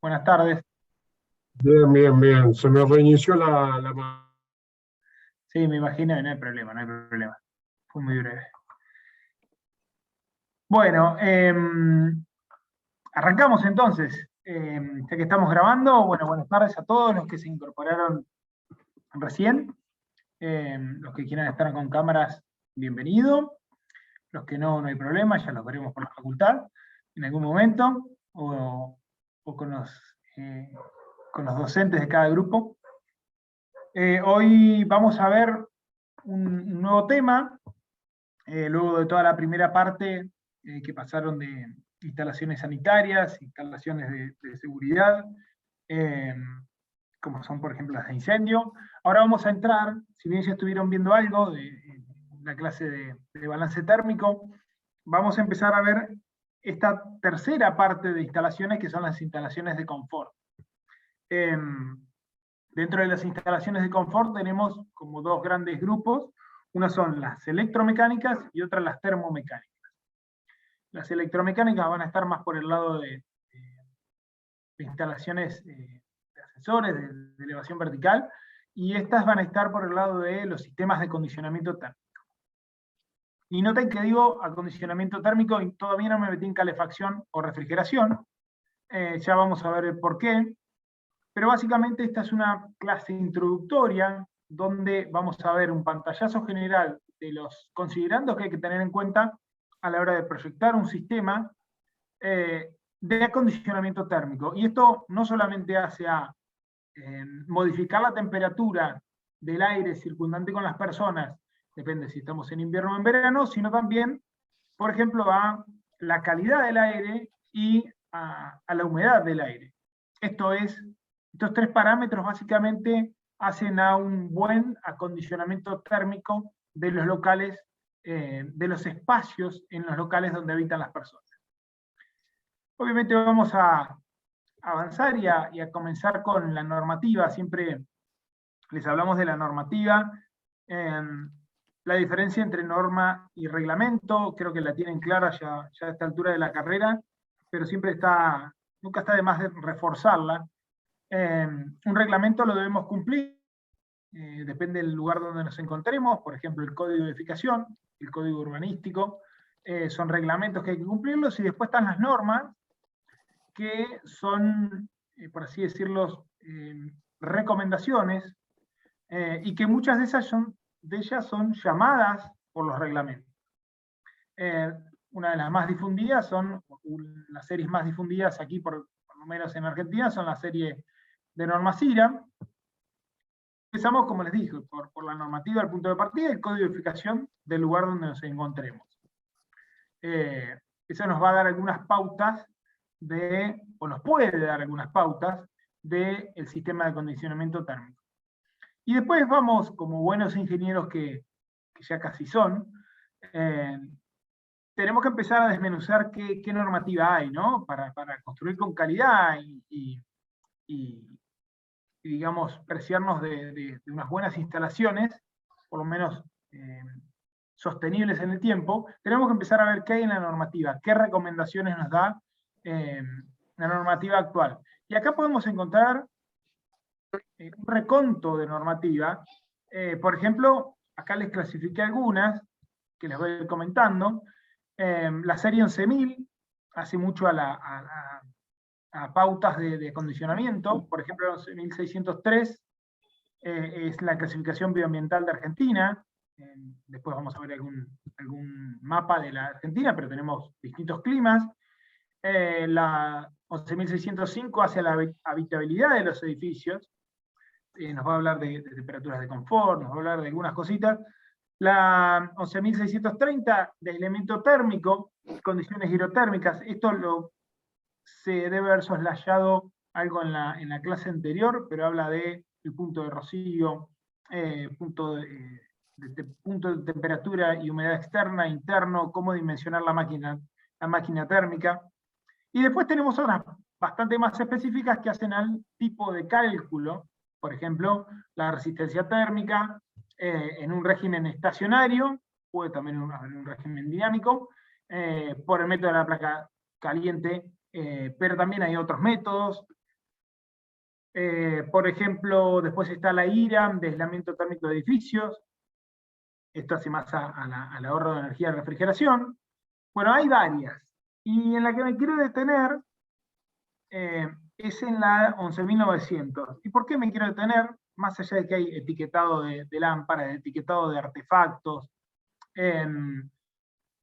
Buenas tardes. Bien, bien, bien. Se me reinició la. Sí, me imagino, no hay problema, no hay problema. Fue muy breve. Bueno, arrancamos entonces. Ya que estamos grabando, bueno, buenas tardes a todos los que se incorporaron recién. Los que quieran estar con cámaras, bienvenido. Los que no, no hay problema, ya los veremos por la facultad en algún momento, o con los docentes de cada grupo. Hoy vamos a ver un nuevo tema. Luego de toda la primera parte que pasaron de instalaciones sanitarias, instalaciones de seguridad, eh, como son por ejemplo las de incendio. Ahora vamos a entrar, si bien ya estuvieron viendo algo de la clase de balance térmico, vamos a empezar a ver esta tercera parte de instalaciones que son las instalaciones de confort. Dentro de las instalaciones de confort tenemos como dos grandes grupos. Una son las electromecánicas y otra las termomecánicas. Las electromecánicas van a estar más por el lado de instalaciones de ascensores, de elevación vertical, y estas van a estar por el lado de los sistemas de acondicionamiento térmico. Y noten que digo acondicionamiento térmico y todavía no me metí en calefacción o refrigeración. Ya vamos a ver el por qué. Pero básicamente esta es una clase introductoria donde vamos a ver un pantallazo general de los considerandos que hay que tener en cuenta a la hora de proyectar un sistema de acondicionamiento térmico. Y esto no solamente hace a modificar la temperatura del aire circundante con las personas, depende si estamos en invierno o en verano, sino también, por ejemplo, a la calidad del aire y a la humedad del aire. Estos tres parámetros básicamente hacen a un buen acondicionamiento térmico de los locales, de los espacios en los locales donde habitan las personas. Obviamente vamos a avanzar y a comenzar con la normativa. Siempre les hablamos de la normativa. La diferencia entre norma y reglamento, creo que la tienen clara ya a esta altura de la carrera, pero nunca está de más de reforzarla. Un reglamento lo debemos cumplir, depende del lugar donde nos encontremos, por ejemplo el código de edificación, el código urbanístico, son reglamentos que hay que cumplirlos, y después están las normas, que son, por así decirlo, recomendaciones, y que muchas de ellas son llamadas por los reglamentos. Una de las más difundidas las series más difundidas aquí, por lo menos en Argentina, son la serie de normas IRA. Empezamos, como les dije, por la normativa, el punto de partida, y el código de edificación del lugar donde nos encontremos. Eso nos va a dar algunas pautas o nos puede dar algunas pautas del sistema de acondicionamiento térmico. Y después vamos, como buenos ingenieros que ya casi son, tenemos que empezar a desmenuzar qué normativa hay, ¿no? Para construir con calidad y digamos, preciarnos de unas buenas instalaciones, por lo menos sostenibles en el tiempo. Tenemos que empezar a ver qué hay en la normativa, qué recomendaciones nos da la normativa actual. Y acá podemos encontrar un reconto de normativa. Por ejemplo, acá les clasifiqué algunas, que les voy a ir comentando. La serie 11.000 hace mucho a pautas de acondicionamiento. Por ejemplo, 11.603 es la clasificación bioambiental de Argentina. Después vamos a ver algún mapa de la Argentina, pero tenemos distintos climas. La 11.605 hace la habitabilidad de los edificios. Nos va a hablar de temperaturas de confort, nos va a hablar de algunas cositas. La 11.630 de aislamiento térmico, condiciones hidrotérmicas. Esto se debe haber soslayado algo en la clase anterior, pero habla del punto de rocío, punto de temperatura y humedad externa, interno, cómo dimensionar la máquina térmica. Y después tenemos otras bastante más específicas que hacen al tipo de cálculo. Por ejemplo, la resistencia térmica en un régimen estacionario, puede también en un régimen dinámico, por el método de la placa caliente, pero también hay otros métodos. Por ejemplo, después está la IRAM de aislamiento térmico de edificios. Esto hace más al ahorro de energía de refrigeración. Bueno, hay varias. Y en la que me quiero detener es en la 11.900. ¿Y por qué me quiero detener? Más allá de que hay etiquetado de lámparas, etiquetado de artefactos,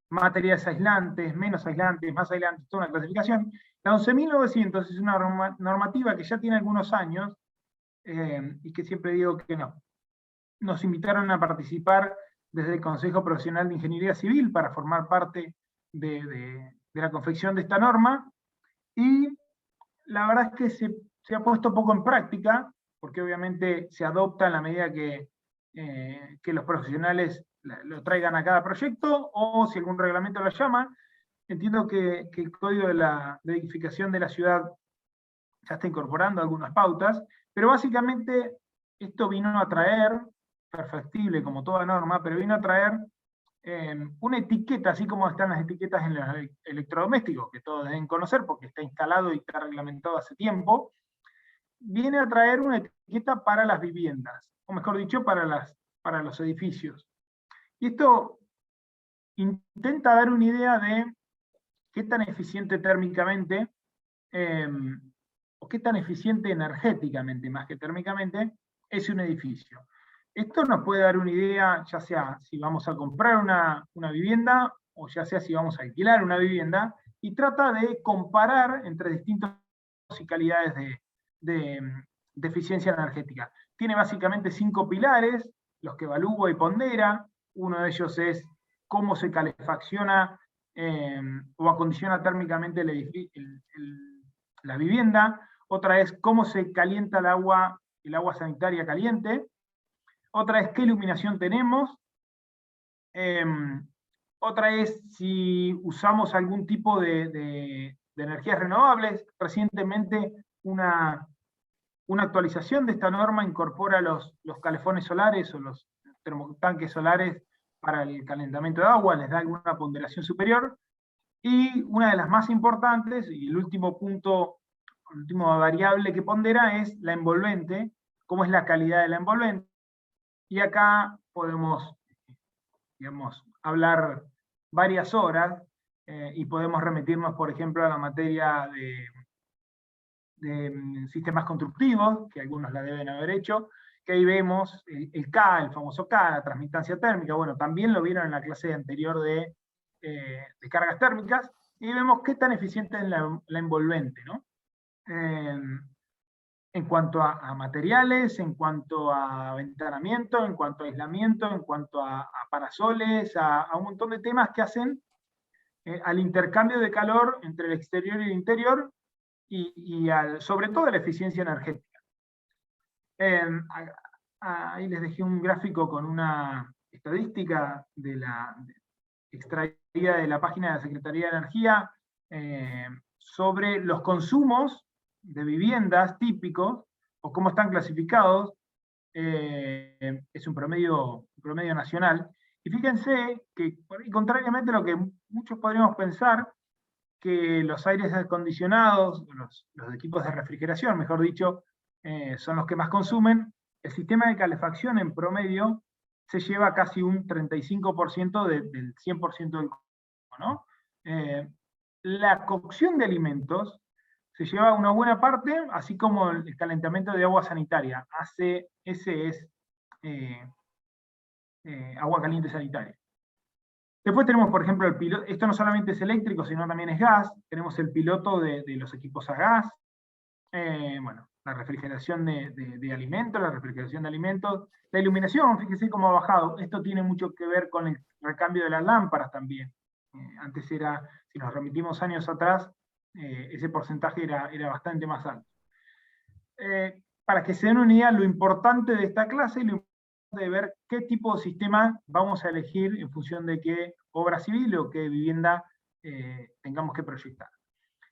materiales aislantes, menos aislantes, más aislantes, toda una clasificación. La 11.900 es una normativa que ya tiene algunos años y que siempre digo que no. Nos invitaron a participar desde el Consejo Profesional de Ingeniería Civil para formar parte de la confección de esta norma, y la verdad es que se ha puesto poco en práctica, porque obviamente se adopta en la medida que los profesionales lo traigan a cada proyecto, o si algún reglamento lo llama. Entiendo que el Código de Edificación de la Ciudad ya está incorporando algunas pautas, pero básicamente esto vino a traer, perfectible como toda norma, pero vino a traer una etiqueta, así como están las etiquetas en los electrodomésticos, que todos deben conocer porque está instalado y está reglamentado hace tiempo. Viene a traer una etiqueta para las viviendas, o mejor dicho, para los edificios. Y esto intenta dar una idea de qué tan eficiente térmicamente, o qué tan eficiente energéticamente, más que térmicamente, es un edificio. Esto nos puede dar una idea, ya sea si vamos a comprar una vivienda, o ya sea si vamos a alquilar una vivienda, y trata de comparar entre distintas calidades de eficiencia energética. Tiene básicamente 5 pilares, los que evalúa y pondera. Uno de ellos es cómo se calefacciona o acondiciona térmicamente la vivienda. Otra es cómo se calienta el agua sanitaria caliente. Otra es qué iluminación tenemos. Otra es si usamos algún tipo de energías renovables. Recientemente una actualización de esta norma incorpora los calefones solares o los termotanques solares para el calentamiento de agua, les da alguna ponderación superior. Y una de las más importantes, y el último punto, la última variable que pondera es la envolvente, cómo es la calidad de la envolvente. Y acá podemos, digamos, hablar varias horas y podemos remitirnos, por ejemplo, a la materia de sistemas constructivos, que algunos la deben haber hecho, que ahí vemos el K, el famoso K, la transmitancia térmica. Bueno, también lo vieron en la clase anterior de cargas térmicas, y vemos qué tan eficiente es la envolvente, ¿no? En cuanto a materiales, en cuanto a ventanamiento, en cuanto a aislamiento, en cuanto a parasoles, a un montón de temas que hacen al intercambio de calor entre el exterior y el interior, y sobre todo a la eficiencia energética. Ahí les dejé un gráfico con una estadística extraída de la página de la Secretaría de Energía sobre los consumos de viviendas típicos, o cómo están clasificados. Es un promedio nacional. Y fíjense que, contrariamente a lo que muchos podríamos pensar, que los aires acondicionados, los equipos de refrigeración, mejor dicho, son los que más consumen, el sistema de calefacción en promedio se lleva casi un 35% del 100% del consumo, ¿no? La cocción de alimentos se lleva una buena parte, así como el calentamiento de agua sanitaria. Ese es agua caliente sanitaria. Después tenemos, por ejemplo, el piloto. Esto no solamente es eléctrico, sino también es gas. Tenemos el piloto de los equipos a gas. Bueno, la refrigeración de alimentos, la refrigeración de alimentos. La iluminación, fíjense cómo ha bajado. Esto tiene mucho que ver con el recambio de las lámparas también. Antes era, si nos remitimos años atrás, ese porcentaje era bastante más alto. Para que se den una idea, lo importante de esta clase y lo importante de ver qué tipo de sistema vamos a elegir en función de qué obra civil o qué vivienda tengamos que proyectar.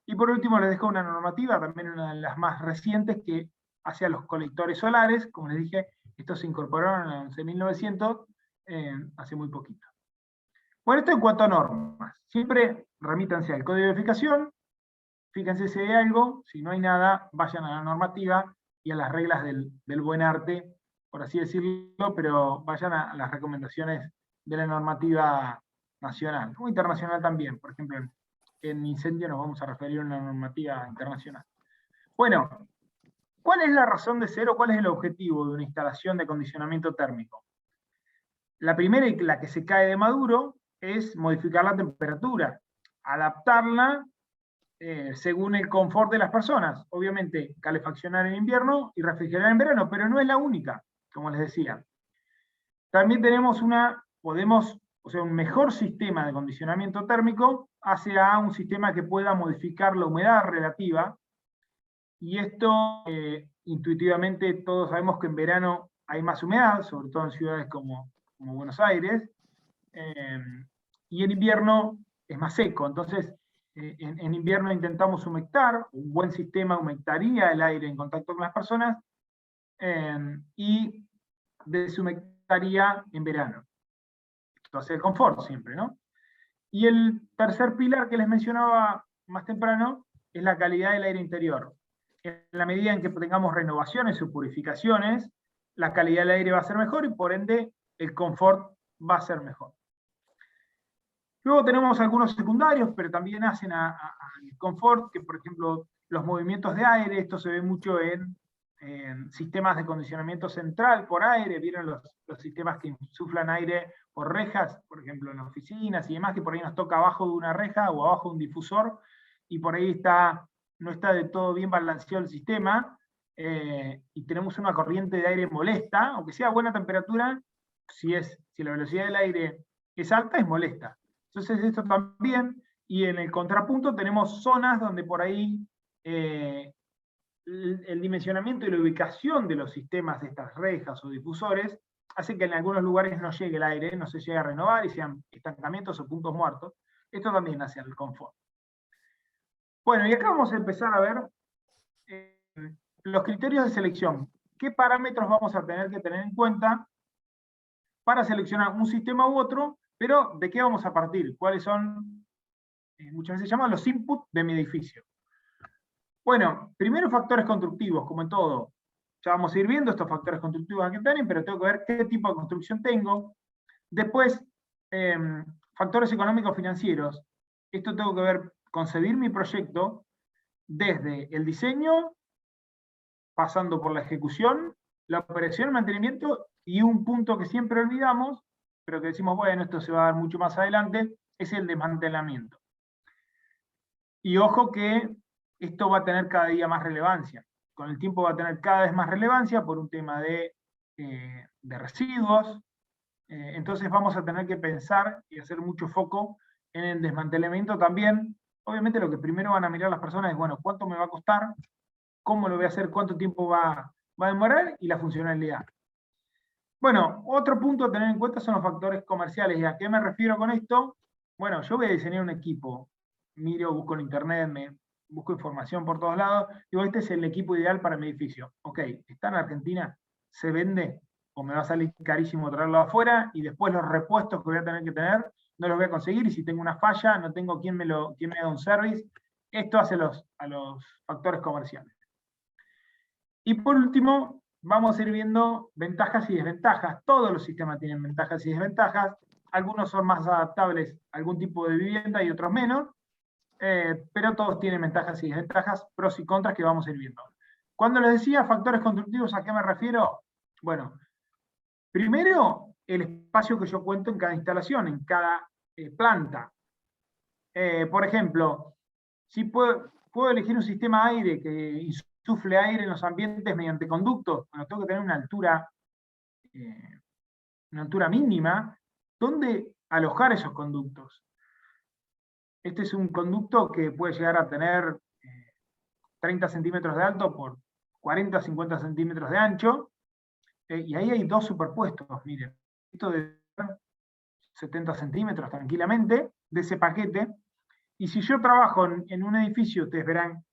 Y por último les dejo una normativa, también una de las más recientes, que hacia los colectores solares. Como les dije, estos se incorporaron en 11.900 hace muy poquito. Bueno, esto en cuanto a normas. Siempre remítanse al código de edificación, fíjense si hay algo, si no hay nada, vayan a la normativa y a las reglas del buen arte, por así decirlo, pero vayan a las recomendaciones de la normativa nacional, o internacional también. Por ejemplo, en incendio nos vamos a referir a una normativa internacional. Bueno, ¿cuál es la razón de ser o cuál es el objetivo de una instalación de acondicionamiento térmico? La primera y la que se cae de maduro es modificar la temperatura, adaptarla según el confort de las personas. Obviamente, calefaccionar en invierno y refrigerar en verano, pero no es la única, como les decía. También tenemos un mejor sistema de acondicionamiento térmico hacia un sistema que pueda modificar la humedad relativa, y esto intuitivamente todos sabemos que en verano hay más humedad, sobre todo en ciudades como Buenos Aires, y en invierno es más seco. Entonces, en invierno intentamos humectar, un buen sistema humectaría el aire en contacto con las personas, y deshumectaría en verano. Entonces, el confort siempre, ¿no? Y el tercer pilar que les mencionaba más temprano es la calidad del aire interior. En la medida en que tengamos renovaciones o purificaciones, la calidad del aire va a ser mejor y por ende el confort va a ser mejor. Luego tenemos algunos secundarios, pero también hacen al confort, que por ejemplo los movimientos de aire, esto se ve mucho en sistemas de acondicionamiento central por aire, vieron los sistemas que insuflan aire por rejas, por ejemplo en oficinas y demás, que por ahí nos toca abajo de una reja o abajo de un difusor, y por ahí no está de todo bien balanceado el sistema, y tenemos una corriente de aire molesta, aunque sea a buena temperatura, si la velocidad del aire es alta, es molesta. Entonces esto también, y en el contrapunto tenemos zonas donde por ahí el dimensionamiento y la ubicación de los sistemas de estas rejas o difusores hace que en algunos lugares no llegue el aire, no se llegue a renovar y sean estancamientos o puntos muertos. Esto también hace al confort. Bueno, y acá vamos a empezar a ver los criterios de selección. ¿Qué parámetros vamos a tener que tener en cuenta para seleccionar un sistema u otro? Pero, ¿de qué vamos a partir? ¿Cuáles son, muchas veces se llaman los inputs de mi edificio? Bueno, primero factores constructivos, como en todo. Ya vamos a ir viendo estos factores constructivos que tienen, pero tengo que ver qué tipo de construcción tengo. Después, factores económicos financieros. Esto tengo que ver, concebir mi proyecto desde el diseño, pasando por la ejecución, la operación, el mantenimiento, y un punto que siempre olvidamos, pero que decimos, bueno, esto se va a dar mucho más adelante, es el desmantelamiento. Y ojo que esto va a tener cada día más relevancia. Con el tiempo va a tener cada vez más relevancia por un tema de residuos. Entonces vamos a tener que pensar y hacer mucho foco en el desmantelamiento también. Obviamente lo que primero van a mirar las personas es, bueno, ¿cuánto me va a costar? ¿Cómo lo voy a hacer? ¿Cuánto tiempo va a demorar? Y la funcionalidad. Bueno, otro punto a tener en cuenta son los factores comerciales. ¿Y a qué me refiero con esto? Bueno, yo voy a diseñar un equipo. Miro, busco en internet, busco información por todos lados. Digo, este es el equipo ideal para mi edificio. Ok, ¿está en Argentina? ¿Se vende? ¿O me va a salir carísimo traerlo afuera? Y después los repuestos que voy a tener que tener, no los voy a conseguir. Y si tengo una falla, no tengo quien me haga un service. Esto hace a los factores comerciales. Y por último, vamos a ir viendo ventajas y desventajas. Todos los sistemas tienen ventajas y desventajas. Algunos son más adaptables a algún tipo de vivienda y otros menos, pero todos tienen ventajas y desventajas, pros y contras que vamos a ir viendo. Cuando les decía factores constructivos, ¿a qué me refiero? Bueno, primero, el espacio que yo cuento en cada instalación, en cada planta. Por ejemplo, si puedo elegir un sistema aire que insufle aire en los ambientes mediante conductos, bueno, tengo que tener una altura mínima, ¿dónde alojar esos conductos? Este es un conducto que puede llegar a tener 30 centímetros de alto por 40 o 50 centímetros de ancho, y ahí hay dos superpuestos, miren, esto de 70 centímetros tranquilamente, de ese paquete, y si yo trabajo en un edificio, ustedes verán,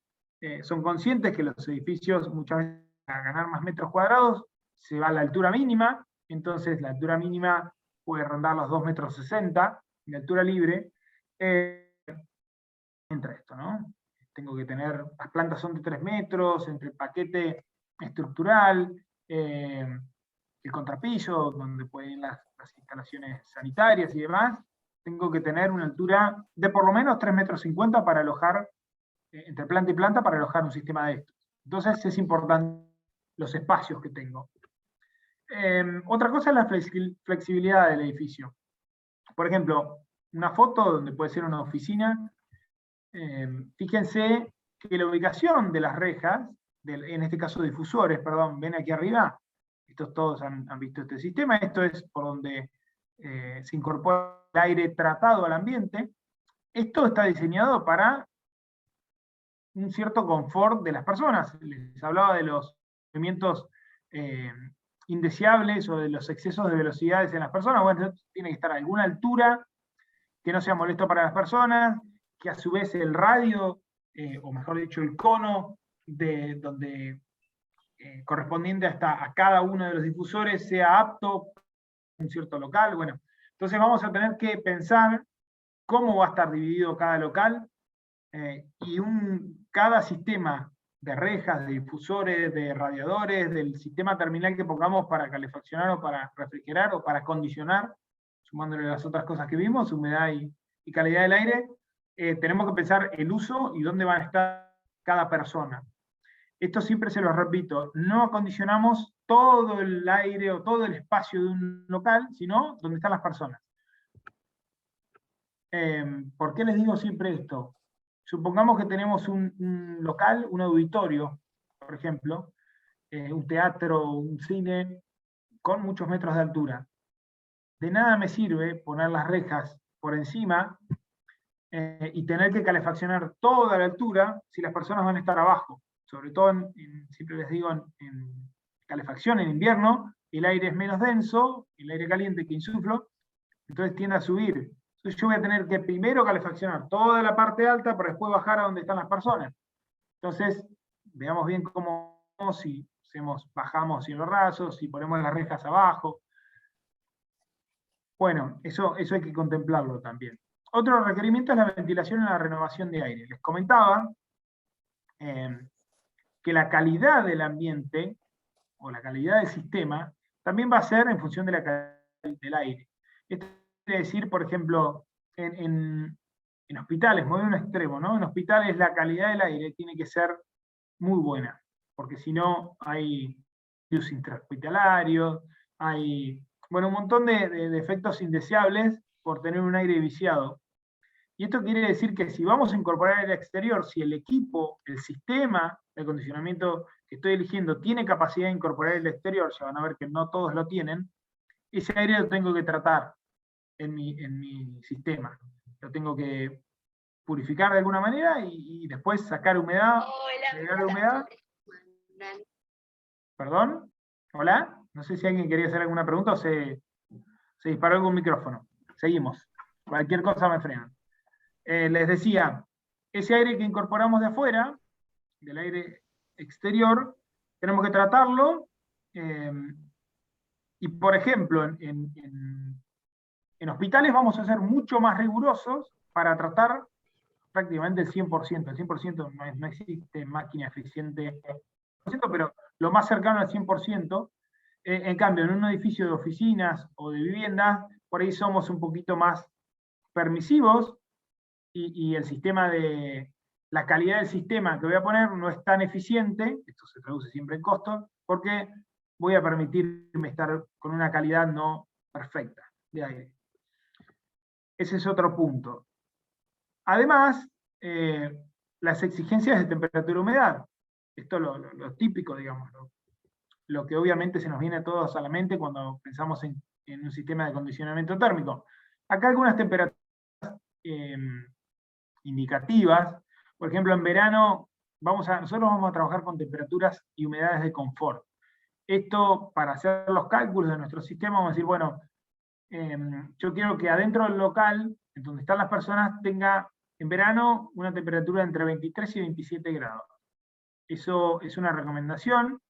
son conscientes que los edificios muchas veces para ganar más metros cuadrados se va a la altura mínima, entonces la altura mínima puede rondar los 2,60 metros de altura libre. Entra esto, ¿no? Tengo que tener, las plantas son de 3 metros, entre el paquete estructural, el contrapiso, donde pueden ir las instalaciones sanitarias y demás, tengo que tener una altura de por lo menos 3,50 metros para alojar, entre planta y planta, para alojar un sistema de estos. Entonces es importante los espacios que tengo. Otra cosa es la flexibilidad del edificio. Por ejemplo, una foto donde puede ser una oficina, fíjense que la ubicación de las rejas, en este caso difusores, perdón, ven aquí arriba, estos todos han visto este sistema, esto es por donde se incorpora el aire tratado al ambiente. Esto está diseñado para un cierto confort de las personas. Les hablaba de los movimientos indeseables o de los excesos de velocidades en las personas. Bueno, tiene que estar a alguna altura, que no sea molesto para las personas, que a su vez el radio, o mejor dicho, el cono correspondiente a cada uno de los difusores sea apto en un cierto local. Bueno, entonces vamos a tener que pensar cómo va a estar dividido cada local, y cada sistema de rejas, de difusores, de radiadores, del sistema terminal que pongamos para calefaccionar o para refrigerar o para acondicionar, sumándole las otras cosas que vimos, humedad y calidad del aire, tenemos que pensar el uso y dónde van a estar cada persona. Esto siempre se lo repito, no acondicionamos todo el aire o todo el espacio de un local, sino donde están las personas. ¿Por qué les digo siempre esto? Supongamos que tenemos un local, un auditorio, por ejemplo, un teatro, un cine, con muchos metros de altura. De nada me sirve poner las rejas por encima y tener que calefaccionar toda la altura si las personas van a estar abajo. Sobre todo, siempre les digo, en calefacción en invierno, el aire es menos denso, el aire caliente que insuflo, entonces tiende a subir. Entonces yo voy a tener que primero calefaccionar toda la parte alta para después bajar a donde están las personas. Entonces, veamos bien cómo, si bajamos cielos rasos, si ponemos las rejas abajo. Bueno, eso hay que contemplarlo también. Otro requerimiento es la ventilación y la renovación de aire. Les comentaba que la calidad del ambiente, o la calidad del sistema, también va a ser en función de la calidad del aire. Esto quiere decir, por ejemplo, en hospitales, muy en un extremo, ¿no? En hospitales la calidad del aire tiene que ser muy buena, porque si no hay virus intrahospitalarios, hay, bueno, un montón de efectos indeseables por tener un aire viciado. Y esto quiere decir que si vamos a incorporar aire exterior, si el equipo, el sistema de acondicionamiento que estoy eligiendo tiene capacidad de incorporar el exterior, ya van a ver que no todos lo tienen, ese aire lo tengo que tratar en mi sistema. Lo tengo que purificar de alguna manera y después sacar humedad, agregar humedad. ¿Perdón? ¿Hola? No sé si alguien quería hacer alguna pregunta o se disparó algún micrófono. Seguimos. Cualquier cosa me frenan. Les decía, ese aire que incorporamos de afuera, del aire exterior, tenemos que tratarlo, y por ejemplo, en hospitales vamos a ser mucho más rigurosos para tratar prácticamente el 100%. El 100% no existe máquina eficiente, pero lo más cercano al 100%. En cambio, en un edificio de oficinas o de viviendas, por ahí somos un poquito más permisivos, y el sistema la calidad del sistema que voy a poner no es tan eficiente, esto se traduce siempre en costos, porque voy a permitirme estar con una calidad no perfecta de aire. Ese es otro punto. Además, las exigencias de temperatura y humedad. Esto es lo típico, digamos, lo que obviamente se nos viene a todos a la mente cuando pensamos en un sistema de acondicionamiento térmico. Acá algunas temperaturas indicativas. Por ejemplo, en verano nosotros vamos a trabajar con temperaturas y humedades de confort. Esto, para hacer los cálculos de nuestro sistema, vamos a decir, bueno, yo quiero que adentro del local, en donde están las personas, tenga en verano una temperatura entre 23 y 27 grados. Eso es una recomendación,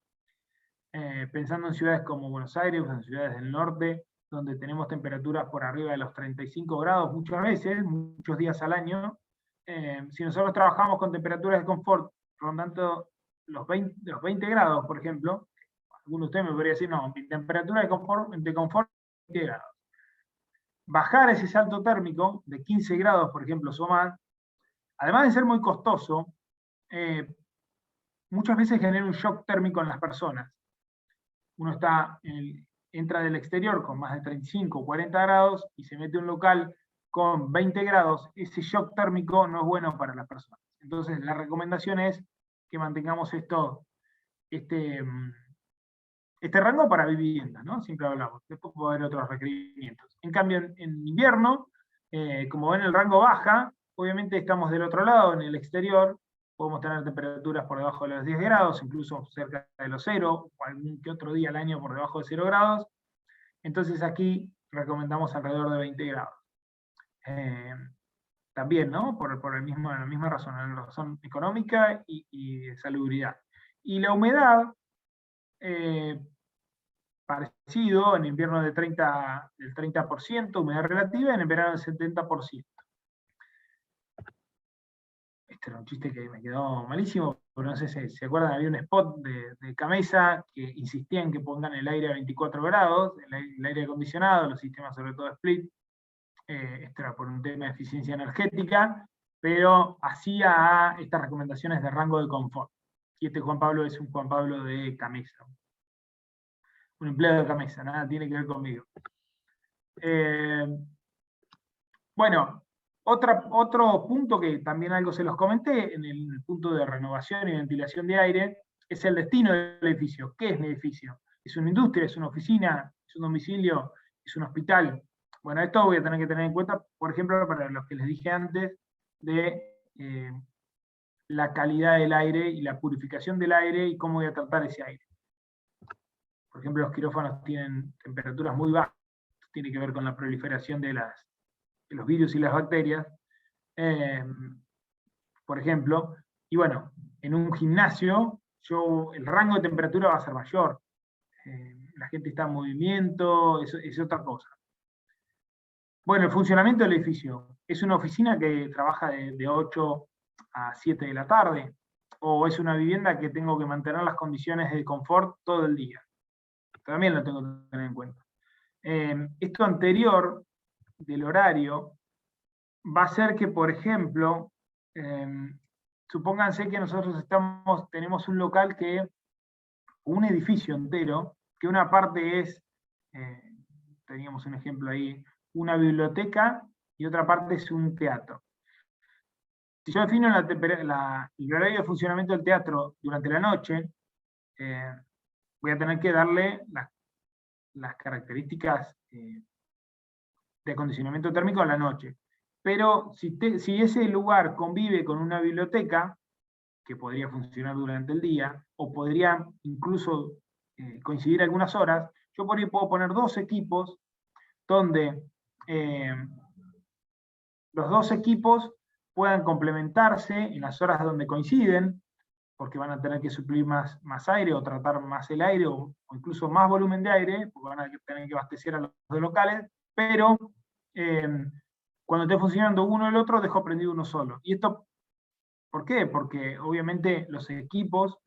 pensando en ciudades como Buenos Aires, o en ciudades del norte, donde tenemos temperaturas por arriba de los 35 grados muchas veces, muchos días al año. Si nosotros trabajamos con temperaturas de confort rondando los 20 grados, por ejemplo, alguno de ustedes me podría decir, no, mi temperatura de confort es 20 grados. Bajar ese salto térmico de 15 grados, por ejemplo, o más, además de ser muy costoso, muchas veces genera un shock térmico en las personas. Uno entra del exterior con más de 35 o 40 grados y se mete a un local con 20 grados, ese shock térmico no es bueno para las personas. Entonces la recomendación es que mantengamos este rango para vivienda, ¿no? Siempre hablamos. Después puede haber otros requerimientos. En cambio, en invierno, como ven, el rango baja, obviamente estamos del otro lado, en el exterior, podemos tener temperaturas por debajo de los 10 grados, incluso cerca de los 0, o algún que otro día al año por debajo de 0 grados. Entonces aquí recomendamos alrededor de 20 grados. También, ¿no? Por la misma razón, la razón económica y de salubridad. Y la humedad, parecido, en invierno del 30%, humedad relativa, en el verano del 70%. Este era un chiste que me quedó malísimo, pero no sé si se acuerdan, había un spot de Camesa que insistía en que pongan el aire a 24 grados, el aire acondicionado, los sistemas sobre todo split, esto era por un tema de eficiencia energética, pero hacía estas recomendaciones de rango de confort. Y este Juan Pablo es un Juan Pablo de Camesa, un empleado de Camesa, nada tiene que ver conmigo. Bueno, otro punto que también algo se los comenté, en el punto de renovación y ventilación de aire, es el destino del edificio. ¿Qué es mi edificio? ¿Es una industria? ¿Es una oficina? ¿Es un domicilio? ¿Es un hospital? Bueno, esto voy a tener que tener en cuenta, por ejemplo, para los que les dije antes, de la calidad del aire y la purificación del aire y cómo voy a tratar ese aire. Por ejemplo, los quirófanos tienen temperaturas muy bajas, tiene que ver con la proliferación de los virus y las bacterias, por ejemplo, y bueno, en un gimnasio, el rango de temperatura va a ser mayor, la gente está en movimiento, es otra cosa. Bueno, el funcionamiento del edificio, ¿es una oficina que trabaja de 8 a 7 de la tarde? ¿O es una vivienda que tengo que mantener las condiciones de confort todo el día? También lo tengo que tener en cuenta. Esto anterior del horario va a ser que, por ejemplo, supónganse que nosotros tenemos un local un edificio entero, que una parte es, teníamos un ejemplo ahí, una biblioteca y otra parte es un teatro. Si yo defino el horario de funcionamiento del teatro durante la noche, voy a tener que darle las características de acondicionamiento térmico a la noche. Pero si ese lugar convive con una biblioteca, que podría funcionar durante el día, o podría incluso coincidir algunas horas, yo por ahí puedo poner 2 equipos, donde los 2 equipos puedan complementarse en las horas donde coinciden, porque van a tener que suplir más aire, o tratar más el aire, o incluso más volumen de aire, porque van a tener que abastecer a los locales, pero cuando esté funcionando uno el otro, dejo prendido uno solo. ¿Y esto por qué? Porque obviamente los equipos,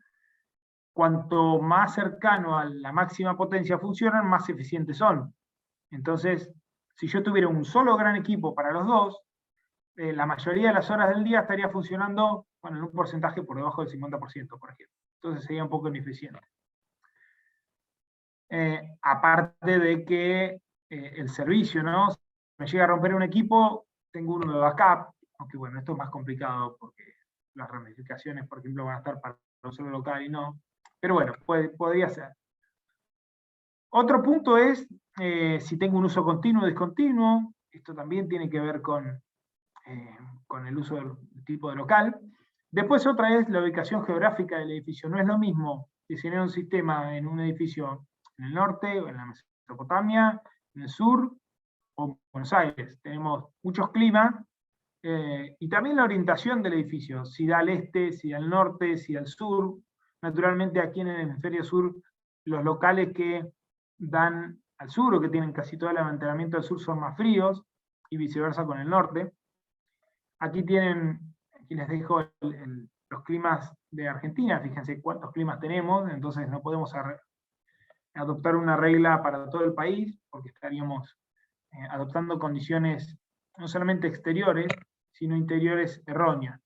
cuanto más cercano a la máxima potencia funcionan, más eficientes son. Entonces, si yo tuviera un solo gran equipo para los dos, la mayoría de las horas del día estaría funcionando, bueno, en un porcentaje por debajo del 50%, por ejemplo. Entonces sería un poco ineficiente. Aparte de que el servicio, ¿no? Si me llega a romper un equipo, tengo uno de backup, aunque bueno, esto es más complicado porque las ramificaciones, por ejemplo, van a estar para un solo local y no. Pero bueno, podría ser. Otro punto es si tengo un uso continuo o discontinuo. Esto también tiene que ver con el uso del tipo de local. Después otra es la ubicación geográfica del edificio. No es lo mismo diseñar un sistema en un edificio en el norte, o en la Mesopotamia, en el sur, o en Buenos Aires. Tenemos muchos climas, y también la orientación del edificio, si da al este, si da al norte, si da al sur. Naturalmente aquí en el hemisferio sur, los locales que dan al sur, o que tienen casi todo el amantelamiento al sur, son más fríos, y viceversa con el norte. Aquí les dejo el los climas de Argentina, fíjense cuántos climas tenemos, entonces no podemos adoptar una regla para todo el país, porque estaríamos adoptando condiciones no solamente exteriores, sino interiores erróneas.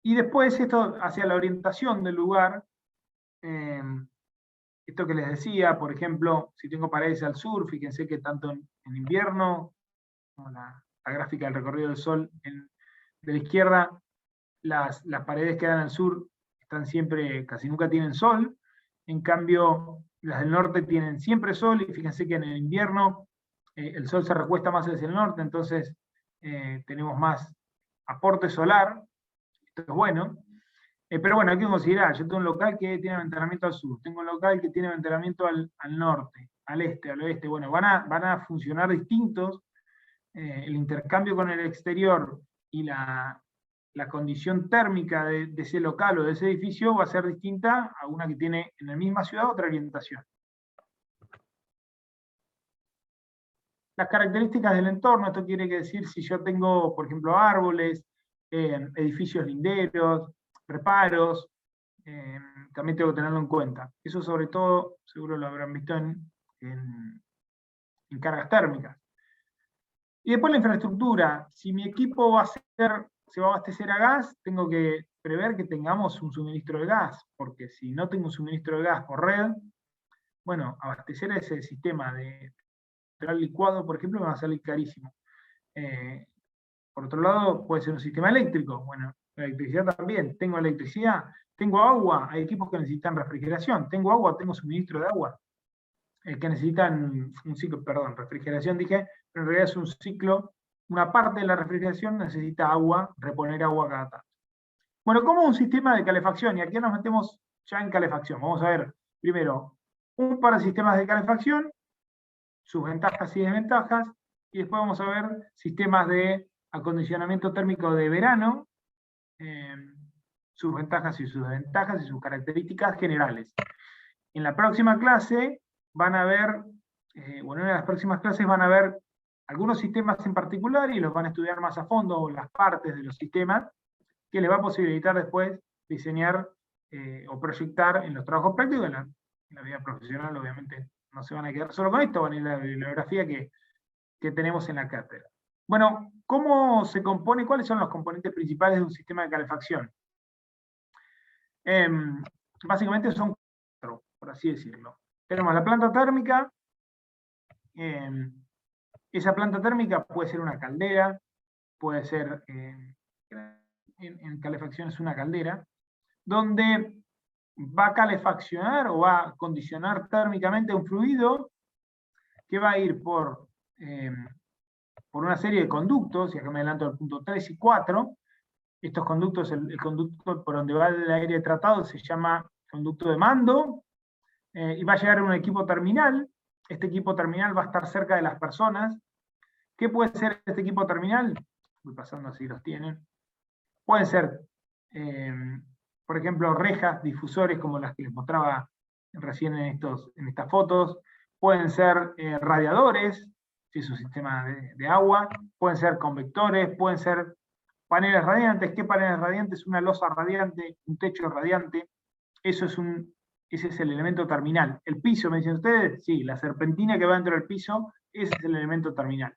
Y después esto hacia la orientación del lugar, esto que les decía, por ejemplo, si tengo paredes al sur, fíjense que tanto en invierno, como la gráfica del recorrido del sol de la izquierda, las paredes que dan al sur están siempre, casi nunca tienen sol, en cambio las del norte tienen siempre sol, y fíjense que en el invierno el sol se recuesta más hacia el norte, entonces tenemos más aporte solar, esto es bueno. Pero bueno, hay que considerar, yo tengo un local que tiene ventanamiento al sur, tengo un local que tiene ventanamiento al norte, al este, al oeste. Bueno, van a funcionar distintos. El intercambio con el exterior y la condición térmica de ese local o de ese edificio va a ser distinta a una que tiene en la misma ciudad otra orientación. Las características del entorno, esto quiere decir si yo tengo, por ejemplo, árboles, edificios linderos, reparos, también tengo que tenerlo en cuenta. Eso sobre todo, seguro lo habrán visto en cargas térmicas. Y después la infraestructura. Si mi equipo se va a abastecer a gas, tengo que prever que tengamos un suministro de gas, porque si no tengo un suministro de gas por red, bueno, abastecer ese sistema de licuado, por ejemplo, me va a salir carísimo. Por otro lado, puede ser un sistema eléctrico. Bueno, la electricidad también. Tengo electricidad, tengo agua, hay equipos que necesitan refrigeración. Tengo agua, tengo suministro de agua. Que necesitan un ciclo, perdón, refrigeración dije, pero en realidad es un ciclo, una parte de la refrigeración necesita agua, reponer agua cada tanto. Bueno, ¿cómo un sistema de calefacción? Y aquí nos metemos ya en calefacción. Vamos a ver primero un par de sistemas de calefacción, sus ventajas y desventajas, y después vamos a ver sistemas de acondicionamiento térmico de verano, sus ventajas y sus desventajas y sus características generales. En la próxima clase van a ver, bueno, en las próximas clases van a ver algunos sistemas en particular y los van a estudiar más a fondo, las partes de los sistemas, que les va a posibilitar después diseñar o proyectar en los trabajos prácticos, en la vida profesional. Obviamente no se van a quedar solo con esto, van a ir a la bibliografía que tenemos en la cátedra. Bueno, ¿cómo se compone? ¿Cuáles son los componentes principales de un sistema de calefacción? Básicamente son 4, por así decirlo. Tenemos la planta térmica. Esa planta térmica puede ser una caldera, puede ser, en calefacción es una caldera, donde va a calefaccionar o va a condicionar térmicamente un fluido que va a ir por una serie de conductos, y acá me adelanto al punto 3 y 4. Estos conductos, el conducto por donde va el aire tratado se llama conducto de mando, y va a llegar a un equipo terminal. Este equipo terminal va a estar cerca de las personas. ¿Qué puede ser este equipo terminal? Voy pasando si los tienen. Pueden ser, por ejemplo, rejas, difusores, como las que les mostraba recién en estas fotos. Pueden ser radiadores, si es un sistema de agua. Pueden ser convectores, pueden ser paneles radiantes. ¿Qué paneles radiantes? Una losa radiante, un techo radiante. Ese es el elemento terminal. El piso, me dicen ustedes, sí, la serpentina que va dentro del piso, ese es el elemento terminal.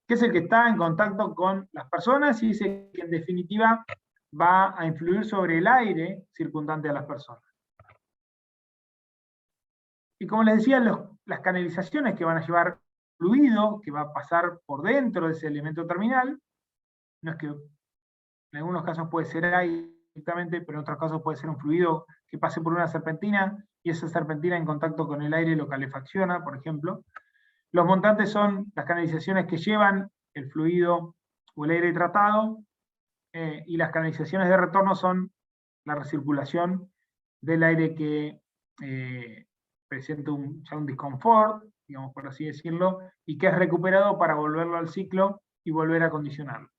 Que es el que está en contacto con las personas y es el que en definitiva va a influir sobre el aire circundante a las personas. Y como les decía, las canalizaciones que van a llevar fluido, que va a pasar por dentro de ese elemento terminal, no es que en algunos casos puede ser aire directamente, pero en otros casos puede ser un fluido que pase por una serpentina, y esa serpentina en contacto con el aire lo calefacciona, por ejemplo. Los montantes son las canalizaciones que llevan el fluido o el aire tratado, y las canalizaciones de retorno son la recirculación del aire que presenta ya un disconfort, digamos por así decirlo, y que es recuperado para volverlo al ciclo y volver a acondicionarlo.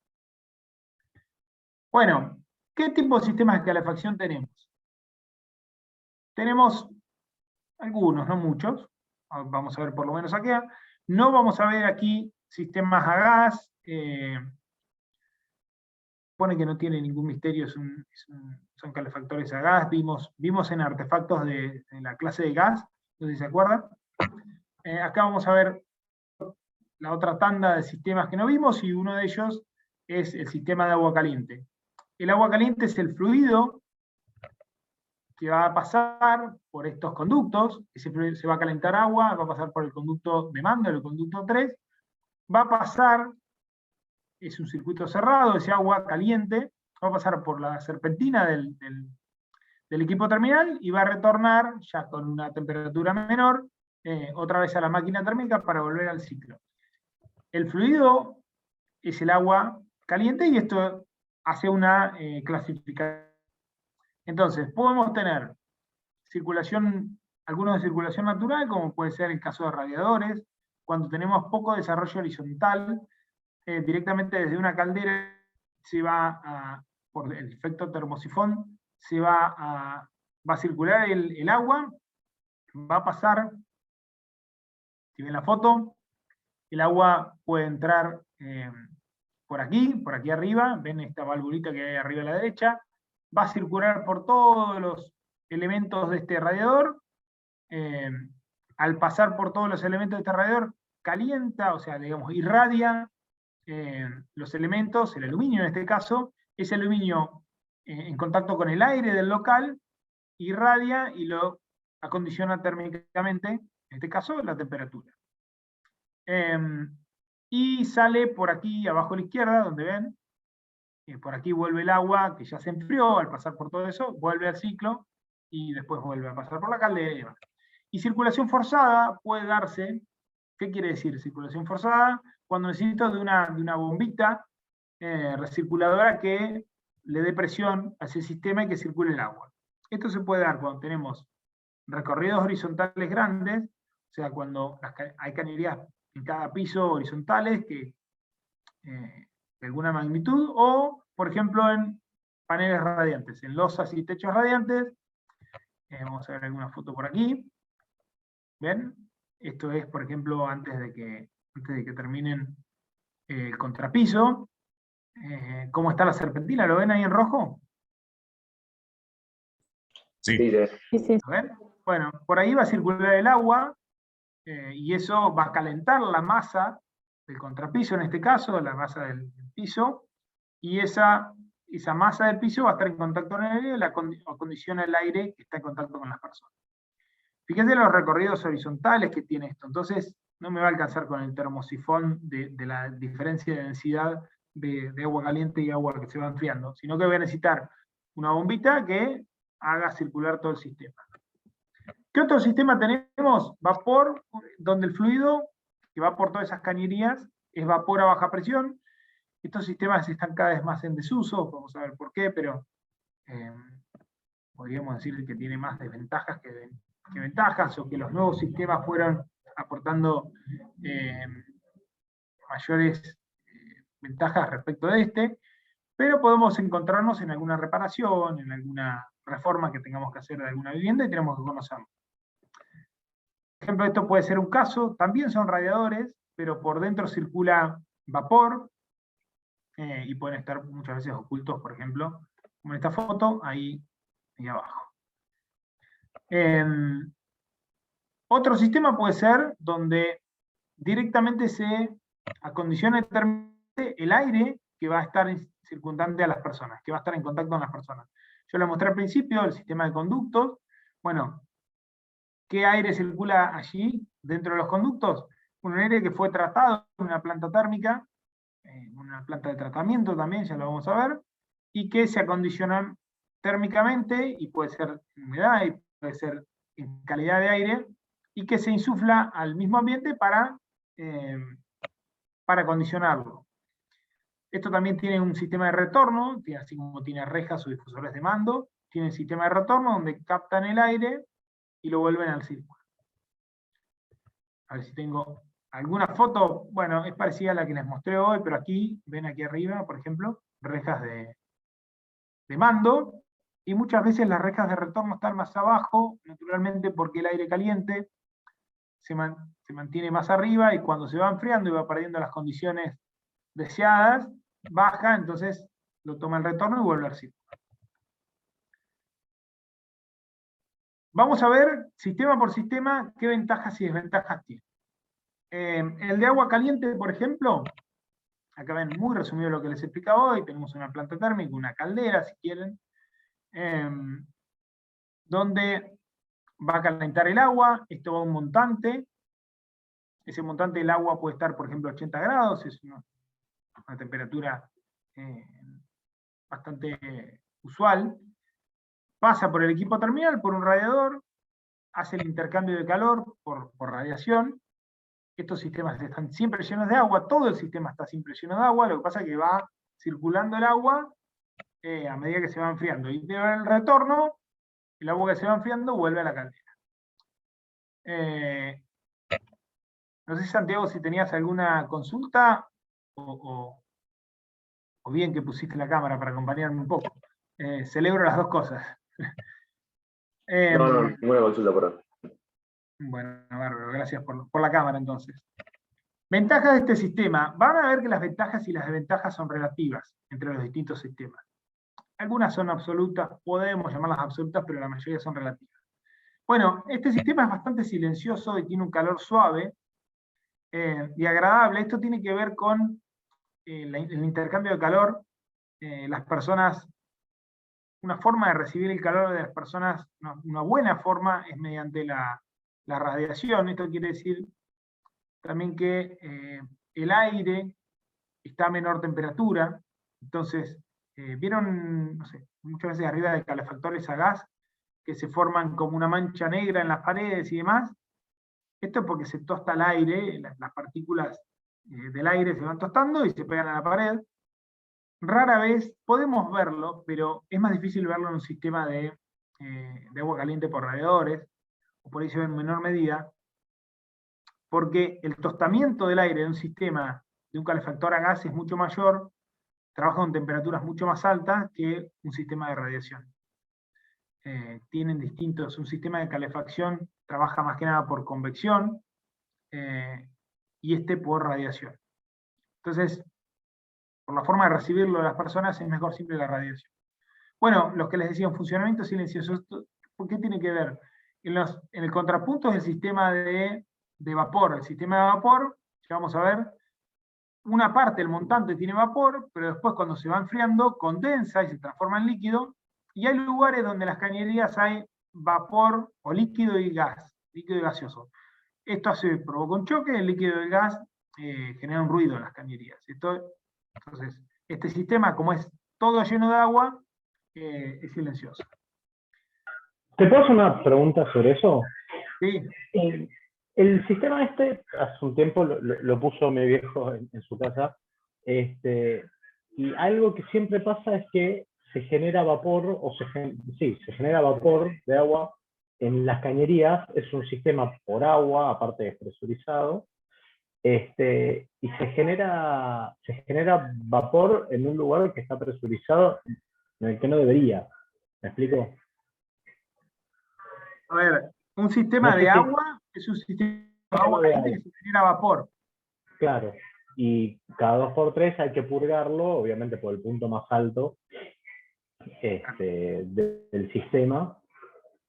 Bueno, ¿qué tipo de sistemas de calefacción tenemos? Tenemos algunos, no muchos. Vamos a ver por lo menos acá. No vamos a ver aquí sistemas a gas, supone que no tiene ningún misterio, son calefactores a gas. Vimos en artefactos en la clase de gas, no sé si se acuerdan. Acá vamos a ver la otra tanda de sistemas que no vimos, y uno de ellos es el sistema de agua caliente. El agua caliente es el fluido que va a pasar por estos conductos, se va a calentar agua, va a pasar por el conducto de mando, el conducto 3, va a pasar, es un circuito cerrado, ese agua caliente, va a pasar por la serpentina del equipo terminal y va a retornar, ya con una temperatura menor, otra vez a la máquina térmica para volver al ciclo. El fluido es el agua caliente y esto hace una clasificación. Entonces, podemos tener circulación, algunos de circulación natural, como puede ser el caso de radiadores, cuando tenemos poco desarrollo horizontal, directamente desde una caldera se va por el efecto termosifón, va a circular el agua, va a pasar, si ven la foto, el agua puede entrar por aquí arriba, ven esta valvulita que hay arriba a la derecha, va a circular por todos los elementos de este radiador, al pasar por todos los elementos de este radiador, calienta, o sea, digamos, irradia los elementos, el aluminio en este caso, ese aluminio en contacto con el aire del local, irradia y lo acondiciona térmicamente, en este caso, la temperatura. Y sale por aquí abajo a la izquierda, donde ven, por aquí vuelve el agua, que ya se enfrió al pasar por todo eso, vuelve al ciclo, y después vuelve a pasar por la caldera y demás. Y circulación forzada puede darse, ¿qué quiere decir circulación forzada? Cuando necesito de una bombita recirculadora que le dé presión a ese sistema y que circule el agua. Esto se puede dar cuando tenemos recorridos horizontales grandes, o sea, cuando hay cañerías en cada piso horizontales que de alguna magnitud, o por ejemplo en paneles radiantes, en losas y techos radiantes. Vamos a ver alguna foto por aquí. ¿Ven? Esto es, por ejemplo, antes de que terminen el contrapiso. ¿Cómo está la serpentina? ¿Lo ven ahí en rojo? Sí. ¿Lo ven? Bueno, por ahí va a circular el agua, y eso va a calentar la masa del contrapiso, en este caso, la masa del piso, y esa masa del piso va a estar en contacto con el aire, acondiciona el aire que está en contacto con las personas. Fíjense los recorridos horizontales que tiene esto, entonces no me va a alcanzar con el termosifón de la diferencia de densidad de agua caliente y agua que se va enfriando, sino que voy a necesitar una bombita que haga circular todo el sistema. ¿Qué otro sistema tenemos? Vapor, donde el fluido que va por todas esas cañerías es vapor a baja presión. Estos sistemas están cada vez más en desuso, vamos a ver por qué, pero podríamos decir que tiene más desventajas que ventajas, o que los nuevos sistemas fueron aportando mayores ventajas respecto de este, pero podemos encontrarnos en alguna reparación, en alguna reforma que tengamos que hacer de alguna vivienda y tenemos que conocerlo. Por ejemplo, esto puede ser un caso, también son radiadores, pero por dentro circula vapor, y pueden estar muchas veces ocultos, por ejemplo, como en esta foto, ahí abajo. Otro sistema puede ser donde directamente se acondiciona el aire que va a estar circundante a las personas, que va a estar en contacto con las personas. Yo les mostré al principio el sistema de conductos. Bueno, ¿qué aire circula allí dentro de los conductos? Un aire que fue tratado en una planta térmica, una planta de tratamiento también, ya lo vamos a ver, y que se acondicionan térmicamente, y puede ser en humedad, y puede ser en calidad de aire, y que se insufla al mismo ambiente para acondicionarlo. Esto también tiene un sistema de retorno, así como tiene rejas o difusores de mando, tiene un sistema de retorno donde captan el aire y lo vuelven al círculo. A ver si tengo alguna foto. Bueno, es parecida a la que les mostré hoy, pero aquí, ven aquí arriba, por ejemplo, rejas de mando, y muchas veces las rejas de retorno están más abajo, naturalmente porque el aire caliente se mantiene más arriba, y cuando se va enfriando y va perdiendo las condiciones deseadas, baja, entonces lo toma el retorno y vuelve al círculo. Vamos a ver, sistema por sistema, qué ventajas y desventajas tiene. El de agua caliente, por ejemplo, acá ven muy resumido lo que les explicaba hoy, tenemos una planta térmica, una caldera, si quieren, donde va a calentar el agua, esto va a un montante, ese montante del agua puede estar, por ejemplo, a 80 grados, es una temperatura bastante usual, pasa por el equipo terminal, por un radiador, hace el intercambio de calor por radiación. Estos sistemas están siempre llenos de agua, todo el sistema está siempre lleno de agua, lo que pasa es que va circulando el agua a medida que se va enfriando. Y en el retorno, el agua que se va enfriando vuelve a la caldera. No sé, Santiago, si tenías alguna consulta o bien que pusiste la cámara para acompañarme un poco. Celebro las dos cosas. No, ninguna consulta por ahora. Bueno, bárbaro, gracias por la cámara entonces. Ventajas de este sistema. Van a ver que las ventajas y las desventajas son relativas entre los distintos sistemas. Algunas son absolutas, podemos llamarlas absolutas, pero la mayoría son relativas. Bueno, este sistema es bastante silencioso y tiene un calor suave y agradable. Esto tiene que ver con el intercambio de calor. Las personas, una forma de recibir el calor de las personas, una buena forma es mediante la radiación. Esto quiere decir también que el aire está a menor temperatura, entonces, vieron, no sé, muchas veces arriba de calefactores a gas, que se forman como una mancha negra en las paredes y demás. Esto es porque se tosta el aire, las partículas del aire se van tostando y se pegan a la pared. Rara vez podemos verlo, pero es más difícil verlo en un sistema de agua caliente por radiadores, o por ahí se ve en menor medida, porque el tostamiento del aire de un sistema, de un calefactor a gas, es mucho mayor, trabaja con temperaturas mucho más altas que un sistema de radiación. Tienen distintos, un sistema de calefacción trabaja más que nada por convección, y este por radiación. Entonces, por la forma de recibirlo de las personas, es mejor siempre la radiación. Bueno, los que les decía, un funcionamiento silencioso, ¿por qué tiene que ver? En el contrapunto del sistema de vapor. El sistema de vapor, ya vamos a ver, una parte del montante tiene vapor, pero después cuando se va enfriando, condensa y se transforma en líquido, y hay lugares donde en las cañerías hay vapor o líquido y gas, líquido y gaseoso. Esto provoca un choque, el líquido y el gas genera un ruido en las cañerías. Entonces, este sistema, como es todo lleno de agua, es silencioso. ¿Te puedo hacer una pregunta sobre eso? Sí. El sistema hace un tiempo lo puso mi viejo en su casa, y algo que siempre pasa es que se genera vapor, se genera vapor de agua en las cañerías. Es un sistema por agua, aparte de presurizado, y se genera vapor en un lugar que está presurizado en el que no debería. ¿Me explico? A ver, un sistema de agua es un sistema de agua caliente que se genera vapor. Claro, y cada 2 por 3 hay que purgarlo, obviamente por el punto más alto del sistema,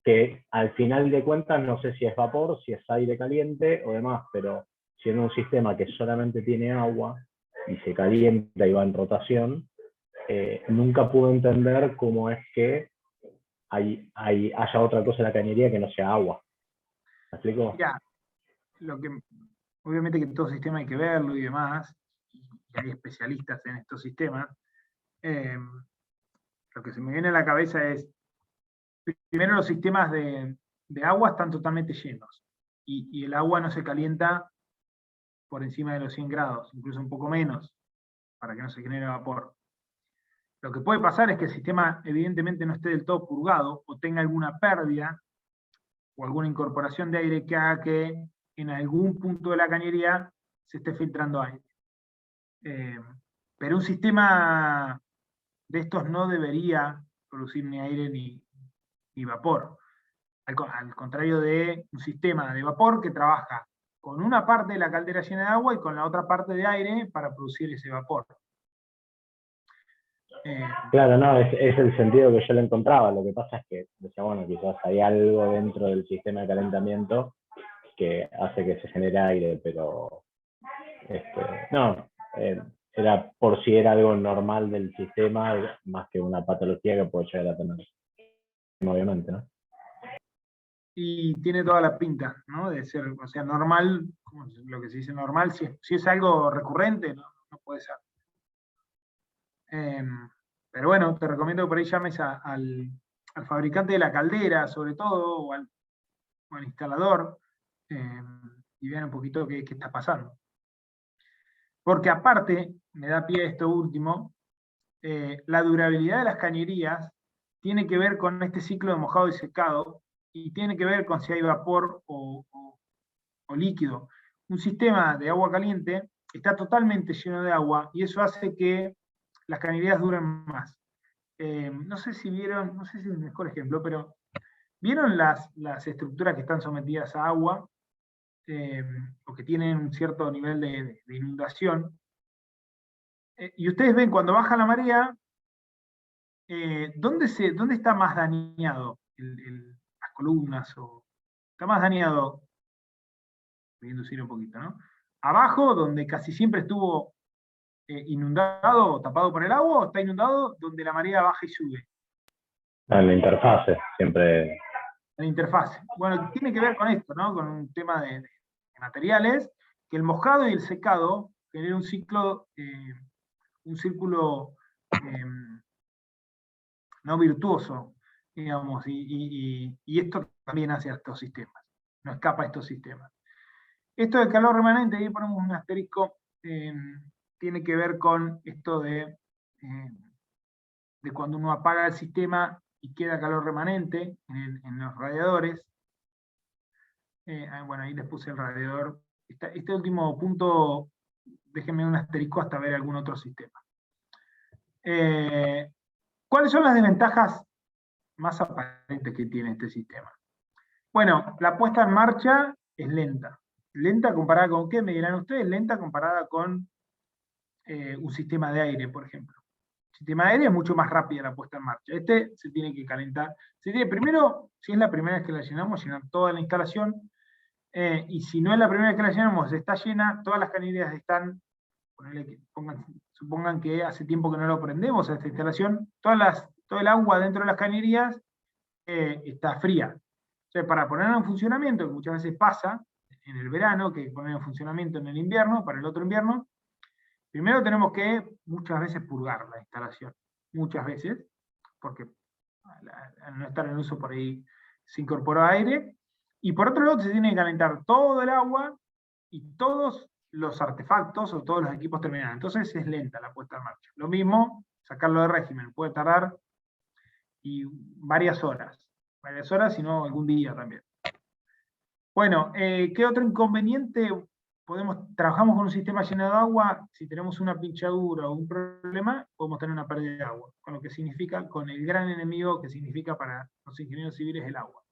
que al final de cuentas no sé si es vapor, si es aire caliente o demás, pero si en un sistema que solamente tiene agua y se calienta y va en rotación, nunca pude entender cómo es que haya otra cosa en la cañería que no sea agua. ¿Me explico? Ya, obviamente que todo sistema hay que verlo y demás, y hay especialistas en estos sistemas. Lo que se me viene a la cabeza es, primero, los sistemas de agua están totalmente llenos, y el agua no se calienta por encima de los 100 grados, incluso un poco menos, para que no se genere vapor. Lo que puede pasar es que el sistema evidentemente no esté del todo purgado, o tenga alguna pérdida, o alguna incorporación de aire que haga que en algún punto de la cañería se esté filtrando aire. Pero un sistema de estos no debería producir ni aire ni vapor. Al contrario de un sistema de vapor que trabaja con una parte de la caldera llena de agua y con la otra parte de aire para producir ese vapor. Claro, no, es el sentido que yo le encontraba. Lo que pasa es que decía, bueno, quizás hay algo dentro del sistema de calentamiento que hace que se genere aire, pero no, era por si era algo normal del sistema, más que una patología que puede llegar a tener, obviamente, ¿no? Y tiene toda la pinta, ¿no? De ser, o sea, normal, como lo que se dice normal, si es algo recurrente, no puede ser. Pero bueno, te recomiendo que por ahí llames al fabricante de la caldera, sobre todo, o al instalador, y vean un poquito qué está pasando. Porque aparte, me da pie a esto último, la durabilidad de las cañerías tiene que ver con este ciclo de mojado y secado, y tiene que ver con si hay vapor o líquido. Un sistema de agua caliente está totalmente lleno de agua, y eso hace que las cañerías duren más. No sé si vieron, no sé si es el mejor ejemplo, pero ¿vieron las estructuras que están sometidas a agua, o que tienen un cierto nivel de inundación? Y ustedes ven cuando baja la marea, ¿dónde está más dañado las columnas? Está más dañado, voy a inducir un poquito, ¿no? Abajo, donde casi siempre estuvo inundado o tapado por el agua, o está inundado donde la marea baja y sube. En la interfase, siempre. La interfase. Bueno, tiene que ver con esto, ¿no? Con un tema de materiales, que el mojado y el secado genera un círculo no virtuoso, digamos, y esto también hace a estos sistemas, no escapa a estos sistemas. Esto del calor remanente, ahí ponemos un asterisco, tiene que ver con esto de cuando uno apaga el sistema y queda calor remanente en los radiadores. Bueno, ahí les puse el radiador. Este último punto, déjenme un asterisco hasta ver algún otro sistema. ¿Cuáles son las desventajas más aparentes que tiene este sistema? Bueno, la puesta en marcha es lenta. ¿Lenta comparada con qué? Me dirán ustedes, lenta comparada con un sistema de aire, por ejemplo. El sistema de aire es mucho más rápida la puesta en marcha. Este se tiene que calentar. Primero, si es la primera vez que la llenamos, llenar toda la instalación. Y si no es la primera vez que la llenamos, está llena, todas las cañerías están, supongan que hace tiempo que no lo prendemos a esta instalación, todo el agua dentro de las cañerías está fría. O sea, para ponerla en funcionamiento, que muchas veces pasa en el verano, que ponerla en funcionamiento en el invierno, para el otro invierno, primero tenemos que muchas veces purgar la instalación, muchas veces, porque al no estar en uso por ahí se incorporó aire, y por otro lado se tiene que calentar todo el agua y todos los artefactos o todos los equipos terminales. Entonces es lenta la puesta en marcha. Lo mismo, sacarlo de régimen puede tardar varias horas, sino algún día también. Bueno, ¿qué otro inconveniente? Trabajamos con un sistema lleno de agua, si tenemos una pinchadura o un problema, podemos tener una pérdida de agua, con lo que significa, con el gran enemigo que significa para los ingenieros civiles el agua.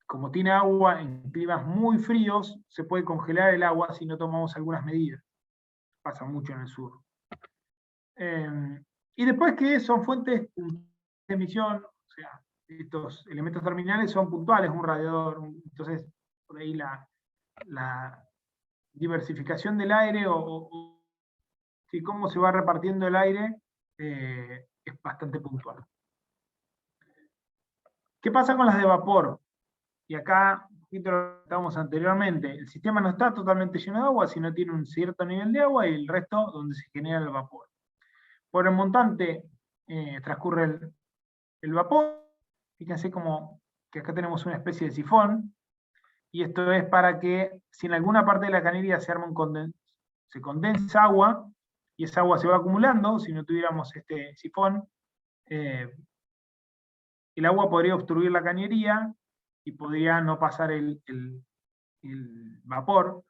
Como tiene agua en climas muy fríos, se puede congelar el agua si no tomamos algunas medidas. Pasa mucho en el sur. Y después que son fuentes de emisión, o sea, estos elementos terminales son puntuales, un radiador, entonces por ahí la diversificación del aire y cómo se va repartiendo el aire es bastante puntual. ¿Qué pasa con las de vapor? Y acá, un poquito lo que estábamos anteriormente, el sistema no está totalmente lleno de agua, sino tiene un cierto nivel de agua y el resto donde se genera el vapor. Por el montante transcurre el vapor. Fíjense como que acá tenemos una especie de sifón, y esto es para que si en alguna parte de la cañería se arma se condensa agua, y esa agua se va acumulando, si no tuviéramos este sifón, el agua podría obstruir la cañería y podría no pasar el vapor,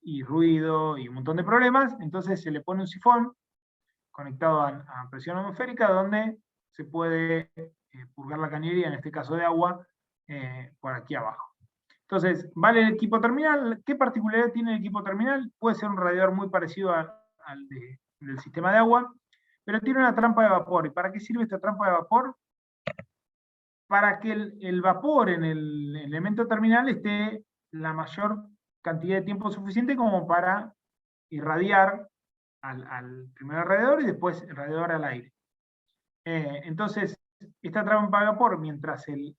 y ruido, y un montón de problemas. Entonces se le pone un sifón conectado a presión atmosférica, donde se puede purgar la cañería, en este caso de agua, por aquí abajo. Entonces, ¿vale el equipo terminal? ¿Qué particularidad tiene el equipo terminal? Puede ser un radiador muy parecido al de del sistema de agua, pero tiene una trampa de vapor. ¿Y para qué sirve esta trampa de vapor? Para que el vapor en el elemento terminal esté la mayor cantidad de tiempo suficiente como para irradiar al primer radiador y después el radiador al aire. Entonces, esta trampa de vapor, mientras el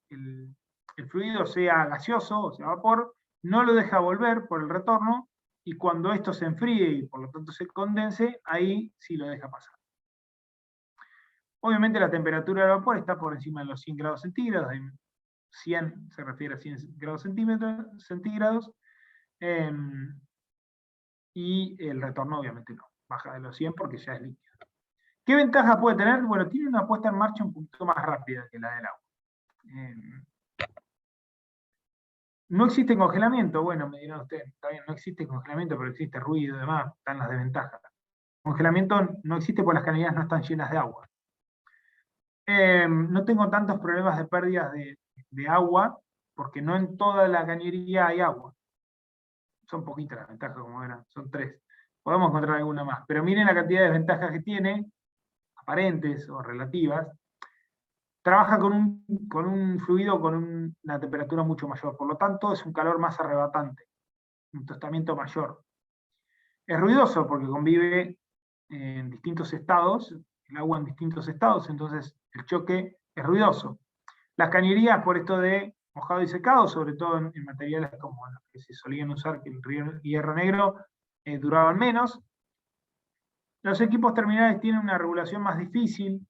fluido sea gaseoso, o sea vapor, no lo deja volver por el retorno, y cuando esto se enfríe y por lo tanto se condense, ahí sí lo deja pasar. Obviamente la temperatura del vapor está por encima de los 100 grados centígrados, 100 se refiere a 100 grados centígrados, y el retorno obviamente no, baja de los 100 porque ya es líquido. ¿Qué ventajas puede tener? Bueno, tiene una puesta en marcha un poquito más rápida que la del agua. No existe congelamiento, bueno, me dirán ustedes, está bien, no existe congelamiento, pero existe ruido y demás, están las desventajas. Congelamiento no existe porque las cañerías no están llenas de agua. No tengo tantos problemas de pérdidas de agua, porque no en toda la cañería hay agua. Son poquitas las ventajas, como verán, son 3. Podemos encontrar alguna más, pero miren la cantidad de ventajas que tiene, aparentes o relativas. Trabaja con un fluido con una temperatura mucho mayor, por lo tanto es un calor más arrebatante, un tostamiento mayor. Es ruidoso porque convive en distintos estados, el agua en distintos estados, entonces el choque es ruidoso. Las cañerías, por esto de mojado y secado, sobre todo en materiales como los que se solían usar, que el hierro negro, duraban menos. Los equipos terminales tienen una regulación más difícil.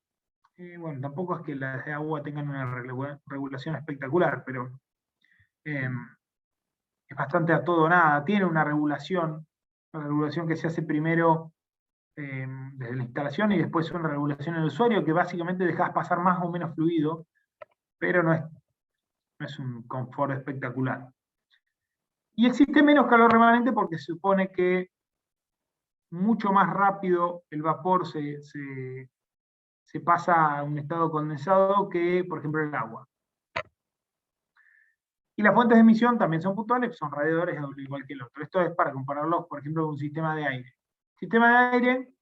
Bueno, tampoco es que las de agua tengan una regulación espectacular, pero es bastante a todo o nada. Tiene una regulación que se hace primero desde la instalación y después una regulación en el usuario, que básicamente dejas pasar más o menos fluido, pero no es un confort espectacular. Y existe menos calor remanente porque se supone que mucho más rápido el vapor se pasa a un estado condensado que, por ejemplo, el agua. Y las fuentes de emisión también son puntuales, son radiadores igual que el otro. Esto es para compararlos, por ejemplo, con un sistema de aire. El sistema de aire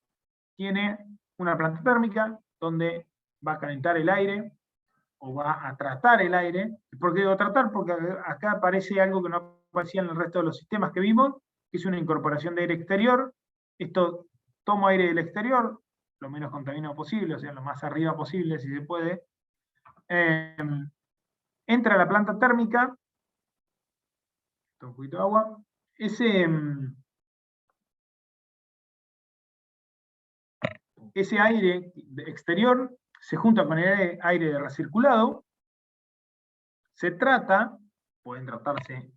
tiene una planta térmica donde va a calentar el aire o va a tratar el aire. ¿Por qué digo tratar? Porque acá aparece algo que no aparecía en el resto de los sistemas que vimos, que es una incorporación de aire exterior. Esto toma aire del exterior, lo menos contaminado posible, o sea, lo más arriba posible, si se puede. Entra a la planta térmica, un poquito de agua, ese aire exterior se junta con el aire de recirculado, se trata, pueden tratarse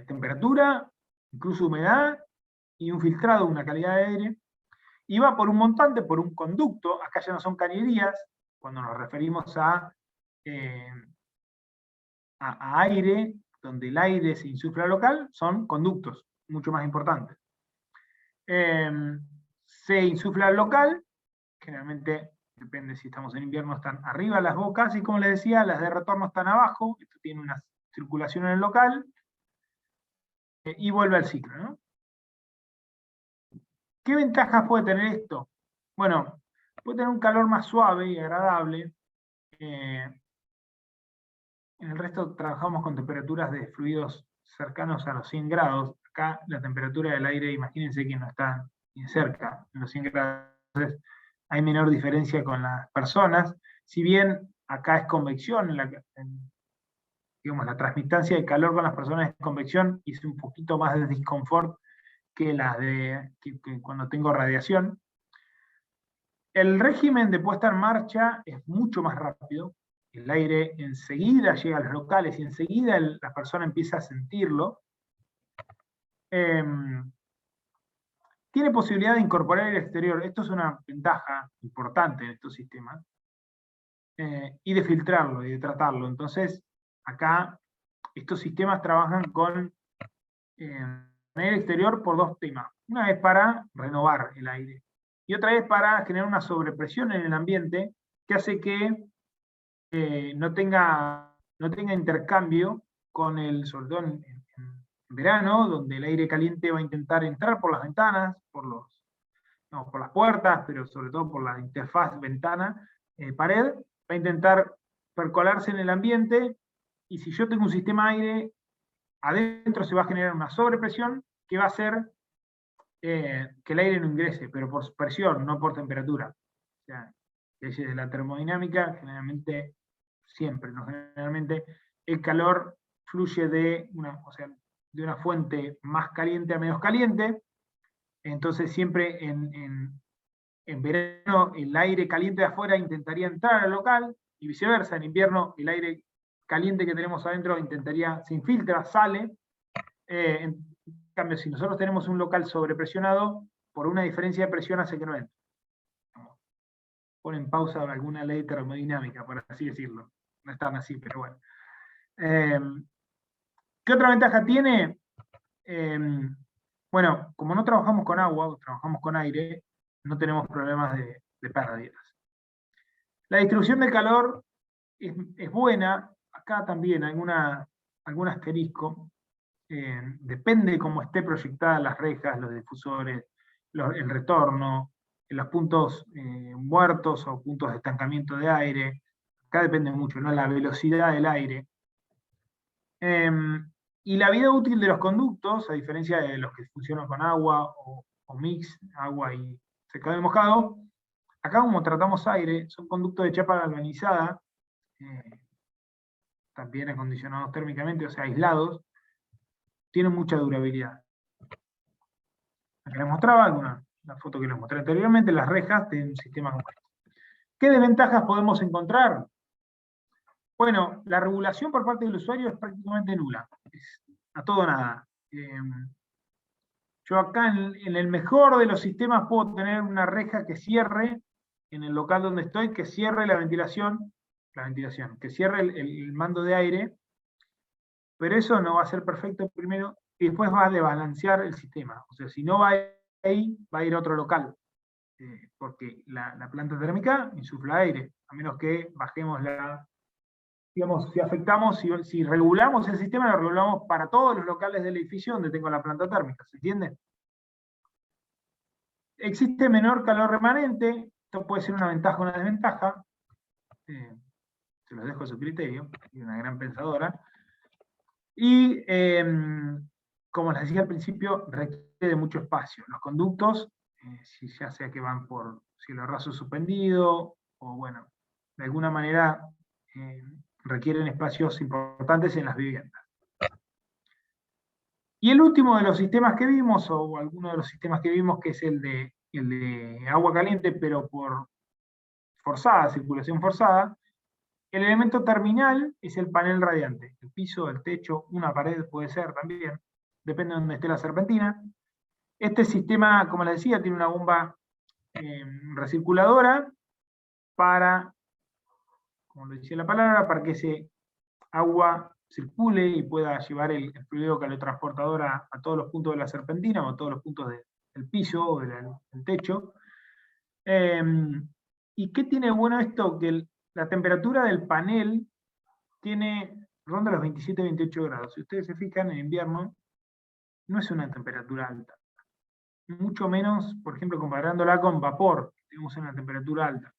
temperatura, incluso humedad, y un filtrado, una calidad de aire, y va por un montante, por un conducto. Acá ya no son cañerías, cuando nos referimos a aire, donde el aire se insufla local, son conductos, mucho más importantes. Se insufla local, generalmente, depende si estamos en invierno, están arriba las bocas, y como les decía, las de retorno están abajo, esto tiene una circulación en el local, y vuelve al ciclo, ¿no? ¿Qué ventajas puede tener esto? Bueno, puede tener un calor más suave y agradable. En el resto trabajamos con temperaturas de fluidos cercanos a los 100 grados. Acá la temperatura del aire, imagínense que no está ni cerca de los 100 grados. Entonces, hay menor diferencia con las personas. Si bien acá es convección, digamos, la transmitancia de calor con las personas es convección, y es un poquito más de disconfort que las que cuando tengo radiación. El régimen de puesta en marcha es mucho más rápido. El aire enseguida llega a los locales y enseguida la persona empieza a sentirlo. Tiene posibilidad de incorporar el exterior. Esto es una ventaja importante en estos sistemas. Y de filtrarlo y de tratarlo. Entonces, acá estos sistemas trabajan con el exterior por 2 temas. Una es para renovar el aire, y otra es para generar una sobrepresión en el ambiente que hace que no tenga intercambio con sobre todo en verano, donde el aire caliente va a intentar entrar por las ventanas, por los no, por las puertas, pero sobre todo por la interfaz ventana-pared, va a intentar percolarse en el ambiente, y si yo tengo un sistema aire, adentro se va a generar una sobrepresión que va a hacer que el aire no ingrese, pero por presión, no por temperatura. O sea, leyes de la termodinámica, generalmente, siempre, ¿no? Generalmente, el calor fluye de una fuente más caliente a menos caliente. Entonces siempre en verano el aire caliente de afuera intentaría entrar al local, y viceversa, en invierno el aire caliente que tenemos adentro se infiltra, sale. En cambio, si nosotros tenemos un local sobrepresionado, por una diferencia de presión hace que no entre. Pone en pausa alguna ley termodinámica, por así decirlo. No es tan así, pero bueno. ¿Qué otra ventaja tiene? Bueno, como no trabajamos con agua, trabajamos con aire, no tenemos problemas de pérdidas. La distribución de calor es buena. Acá también hay algún asterisco. Depende cómo esté proyectada las rejas, los difusores, el retorno, los puntos muertos o puntos de estancamiento de aire. Acá depende mucho, ¿no? La velocidad del aire. Y la vida útil de los conductos, a diferencia de los que funcionan con agua o mix, agua y secado y mojado, acá como tratamos aire, son conductos de chapa galvanizada, también acondicionados térmicamente, o sea, aislados, tienen mucha durabilidad. Acá les mostraba la foto que les mostré anteriormente, las rejas de un sistema como este. ¿Qué desventajas podemos encontrar? Bueno, la regulación por parte del usuario es prácticamente nula, es a todo o nada. Yo acá en el mejor de los sistemas puedo tener una reja que cierre, en el local donde estoy, que cierre la ventilación, que cierre el mando de aire, pero eso no va a ser perfecto primero, y después va a desbalancear el sistema. O sea, si no va ahí, va a ir a otro local, porque la planta térmica insufla aire, a menos que bajemos digamos, si afectamos, si regulamos el sistema, lo regulamos para todos los locales del edificio donde tengo la planta térmica, ¿se entiende? Existe menor calor remanente, esto puede ser una ventaja o una desventaja, se los dejo a su criterio, y una gran pensadora. Y, como les decía al principio, requiere de mucho espacio. Los conductos, si ya sea que van por cielo raso suspendido, o bueno, de alguna manera requieren espacios importantes en las viviendas. Y el último de los sistemas que vimos, o alguno de los sistemas que vimos, que es el de agua caliente, pero por circulación forzada, el elemento terminal es el panel radiante. El piso, el techo, una pared puede ser también, depende de donde esté la serpentina. Este sistema, como les decía, tiene una bomba recirculadora para, como lo decía la palabra, para que ese agua circule y pueda llevar el fluido calorotransportador a todos los puntos de la serpentina o a todos los puntos del piso o del techo. ¿Y qué tiene bueno esto? Que la temperatura del panel ronda los 27-28 grados. Si ustedes se fijan, en invierno no es una temperatura alta. Mucho menos, por ejemplo, comparándola con vapor, tenemos una temperatura alta.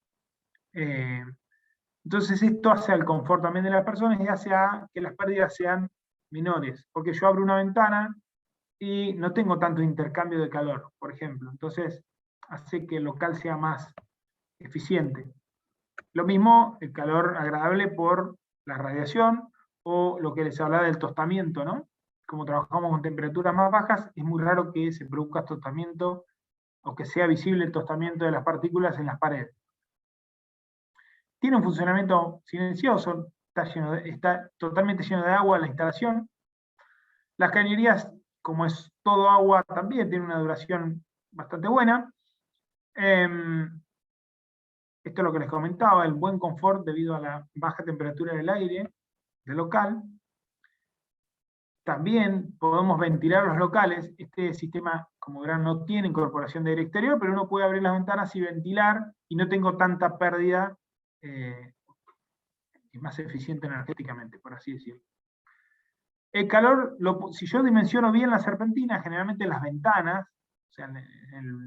Entonces esto hace al confort también de las personas y hace a que las pérdidas sean menores, porque yo abro una ventana y no tengo tanto intercambio de calor, por ejemplo. Entonces hace que el local sea más eficiente. Lo mismo el calor agradable por la radiación, o lo que les hablaba del tostamiento, ¿no? Como trabajamos con temperaturas más bajas, es muy raro que se produzca tostamiento o que sea visible el tostamiento de las partículas en las paredes. Tiene un funcionamiento silencioso, está totalmente lleno de agua la instalación. Las cañerías, como es todo agua, también tiene una duración bastante buena. Esto es lo que les comentaba, el buen confort debido a la baja temperatura del aire del local. También podemos ventilar los locales. Este sistema, como verán, no tiene incorporación de aire exterior, pero uno puede abrir las ventanas y ventilar, y no tengo tanta pérdida, es más eficiente energéticamente, por así decirlo. El calor, si yo dimensiono bien la serpentina, generalmente las ventanas sea, en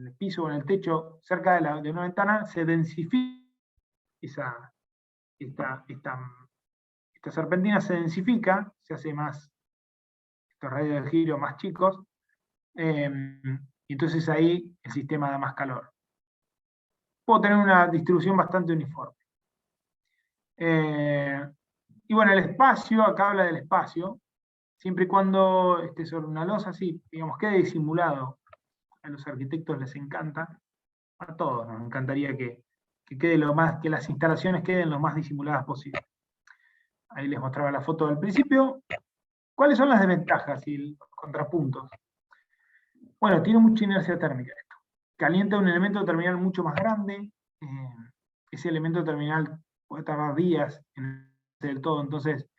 el piso o en el techo, cerca de una ventana, se densifica esta serpentina, se densifica, se hace más, estos radios de giro más chicos, y entonces ahí el sistema da más calor. Puedo tener una distribución bastante uniforme. Y bueno, el espacio, acá habla del espacio, siempre y cuando esté sobre una losa, así, digamos, quede disimulado. A los arquitectos les encanta, a todos nos encantaría que quede que las instalaciones queden lo más disimuladas posible. Ahí les mostraba la foto del principio. ¿Cuáles son las desventajas y los contrapuntos? Bueno, tiene mucha inercia térmica esto. Calienta un elemento terminal mucho más grande. Ese elemento terminal puede tardar días en del todo. Entonces,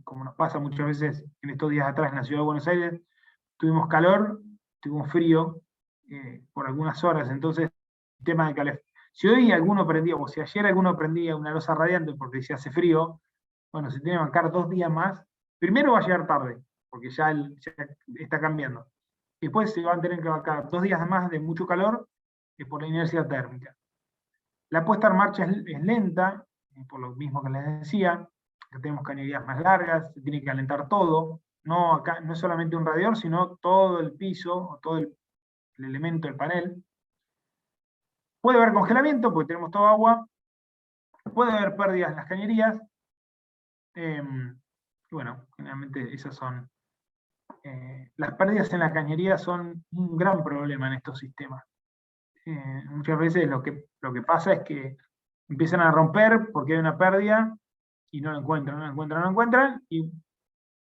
como nos pasa muchas veces en estos días atrás en la ciudad de Buenos Aires, tuvimos calor, tuvimos frío por algunas horas. Entonces, el tema de calefacción. Si hoy alguno prendía, o si ayer alguno prendía una losa radiante porque se hace frío, bueno, se tiene que bancar 2 días más. Primero va a llegar tarde, porque ya está cambiando. Después se van a tener que bancar 2 días más de mucho calor por la inercia térmica. La puesta en marcha es lenta, por lo mismo que les decía, que tenemos cañerías más largas, se tiene que calentar todo. No, acá, no es solamente un radiador, sino todo el piso, o todo el elemento, el panel. Puede haber congelamiento, porque tenemos toda agua. Puede haber pérdidas en las cañerías. Bueno, generalmente esas son... las pérdidas en la cañería son un gran problema en estos sistemas. Muchas veces lo que pasa es que empiezan a romper porque hay una pérdida y no la encuentran, y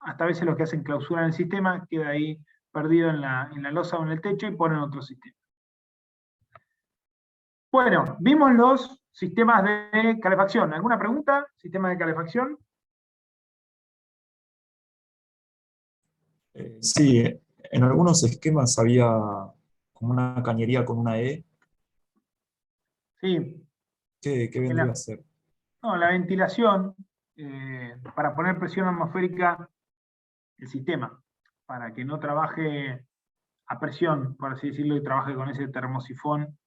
hasta a veces lo que hacen clausuran el sistema, queda ahí perdido en la losa o en el techo y ponen otro sistema. Bueno, vimos los sistemas de calefacción. ¿Alguna pregunta? ¿Sistema de calefacción? Sí, en algunos esquemas había como una cañería con una E. Sí. ¿Qué vendría a ser? No, la ventilación, para poner presión atmosférica el sistema, para que no trabaje a presión, por así decirlo, y trabaje con ese termosifón,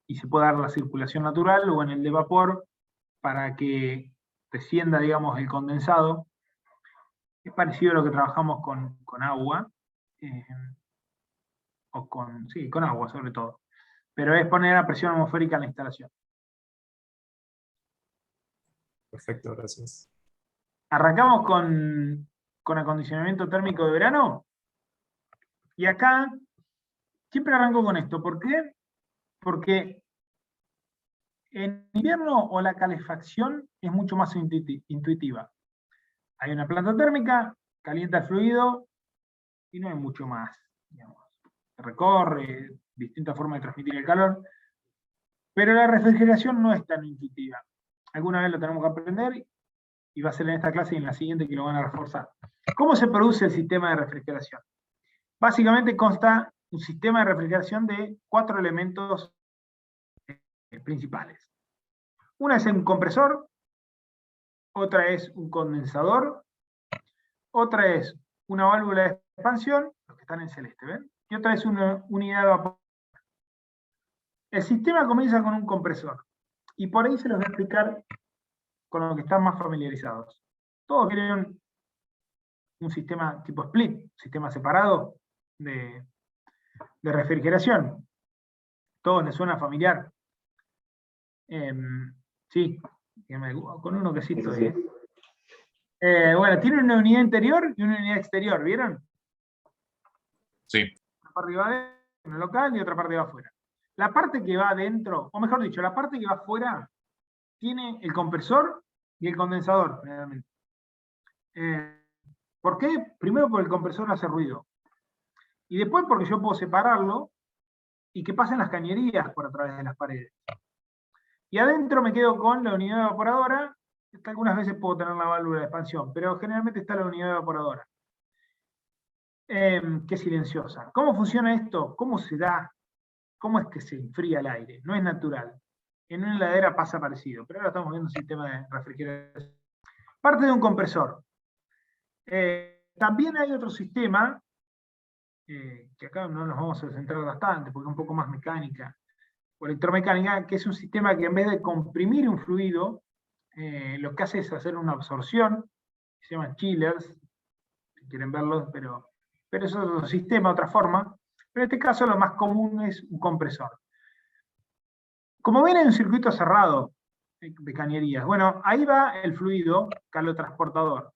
y se pueda dar la circulación natural, o en el de vapor, para que descienda, digamos, el condensado. Es parecido a lo que trabajamos con agua, o con agua sobre todo, pero es poner a presión atmosférica en la instalación. Perfecto, gracias. Arrancamos con acondicionamiento térmico de verano. Y acá, siempre arranco con esto. ¿Por qué? Porque en invierno o la calefacción es mucho más intuitiva. Hay una planta térmica, calienta el fluido y no hay mucho más. Digamos. Se recorre, distintas formas de transmitir el calor. Pero la refrigeración no es tan intuitiva. Alguna vez lo tenemos que aprender y va a ser en esta clase y en la siguiente que lo van a reforzar. ¿Cómo se produce el sistema de refrigeración? Básicamente consta un sistema de refrigeración de 4 elementos principales. Una es un compresor, otra es un condensador, otra es una válvula de expansión, los que están en celeste, ¿ven? Y otra es una unidad de vapor. El sistema comienza con un compresor, y por ahí se los voy a explicar con lo que están más familiarizados. Todos quieren un sistema tipo split, sistema separado de refrigeración. Todos les suena familiar. Sí, con uno que sí estoy. Bueno, tiene una unidad interior y una unidad exterior, ¿vieron? Sí. Una parte va adentro, una local, y otra parte va afuera. La parte que va adentro, o mejor dicho, la parte que va afuera, tiene el compresor y el condensador, generalmente. ¿Por qué? Primero porque el compresor hace ruido. Y después porque yo puedo separarlo y que pasen las cañerías por a través de las paredes. Y adentro me quedo con la unidad evaporadora. Algunas veces puedo tener la válvula de expansión, pero generalmente está la unidad evaporadora, que es silenciosa. ¿Cómo funciona esto? ¿Cómo se da? ¿Cómo es que se enfría el aire? No es natural. En una heladera pasa parecido, pero ahora estamos viendo un sistema de refrigeración. Parte de un compresor. También hay otro sistema que acá no nos vamos a centrar bastante, porque es un poco más mecánica, o electromecánica, que es un sistema que en vez de comprimir un fluido, lo que hace es hacer una absorción, que se llaman chillers, si quieren verlos, pero eso es otro sistema, otra forma. Pero en este caso lo más común es un compresor. Como ven, en un circuito cerrado de cañerías, bueno, ahí va el fluido calotransportador.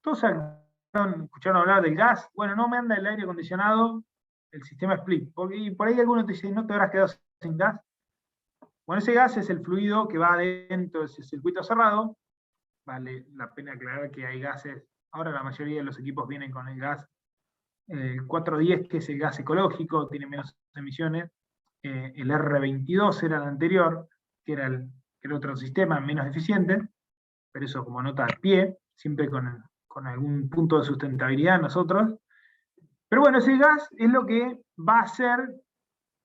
Todos escucharon hablar del gas. Bueno, no me anda el aire acondicionado, el sistema split. Y por ahí algunos te dicen, ¿no te habrás quedado sin gas? Bueno, ese gas es el fluido que va adentro de ese circuito cerrado. Vale la pena aclarar que hay gases. Ahora la mayoría de los equipos vienen con el gas 410, que es el gas ecológico, tiene menos emisiones. El R22 era el anterior, que era el otro sistema menos eficiente, pero eso como nota al pie, siempre con algún punto de sustentabilidad nosotros. Pero bueno, ese gas es lo que va a hacer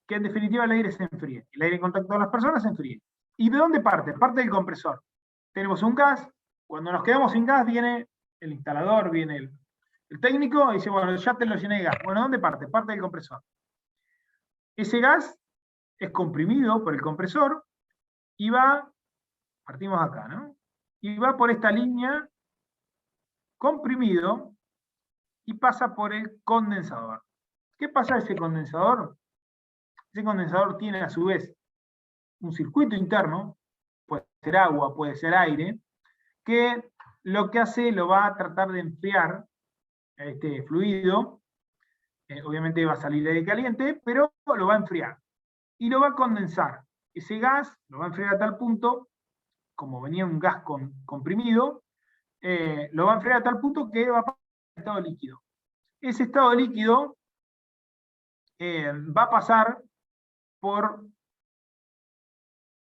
que en definitiva el aire se enfríe. El aire en contacto con las personas se enfríe. ¿Y de dónde parte? Parte del compresor. Tenemos un gas, cuando nos quedamos sin gas viene el instalador, viene el técnico y dice, bueno, ya te lo llené de gas. Bueno, ¿dónde parte? Parte del compresor. Ese gas es comprimido por el compresor y va, partimos acá, ¿no? Y va por esta línea comprimido y pasa por el condensador. ¿Qué pasa a ese condensador? Ese condensador tiene a su vez un circuito interno, puede ser agua, puede ser aire, que lo que hace lo va a tratar de enfriar este fluido. Obviamente va a salir aire caliente, pero lo va a enfriar. Y lo va a condensar. Ese gas lo va a enfriar a tal punto, como venía un gas comprimido, lo va a enfriar a tal punto que va a pasar al estado líquido. Ese estado líquido va a pasar por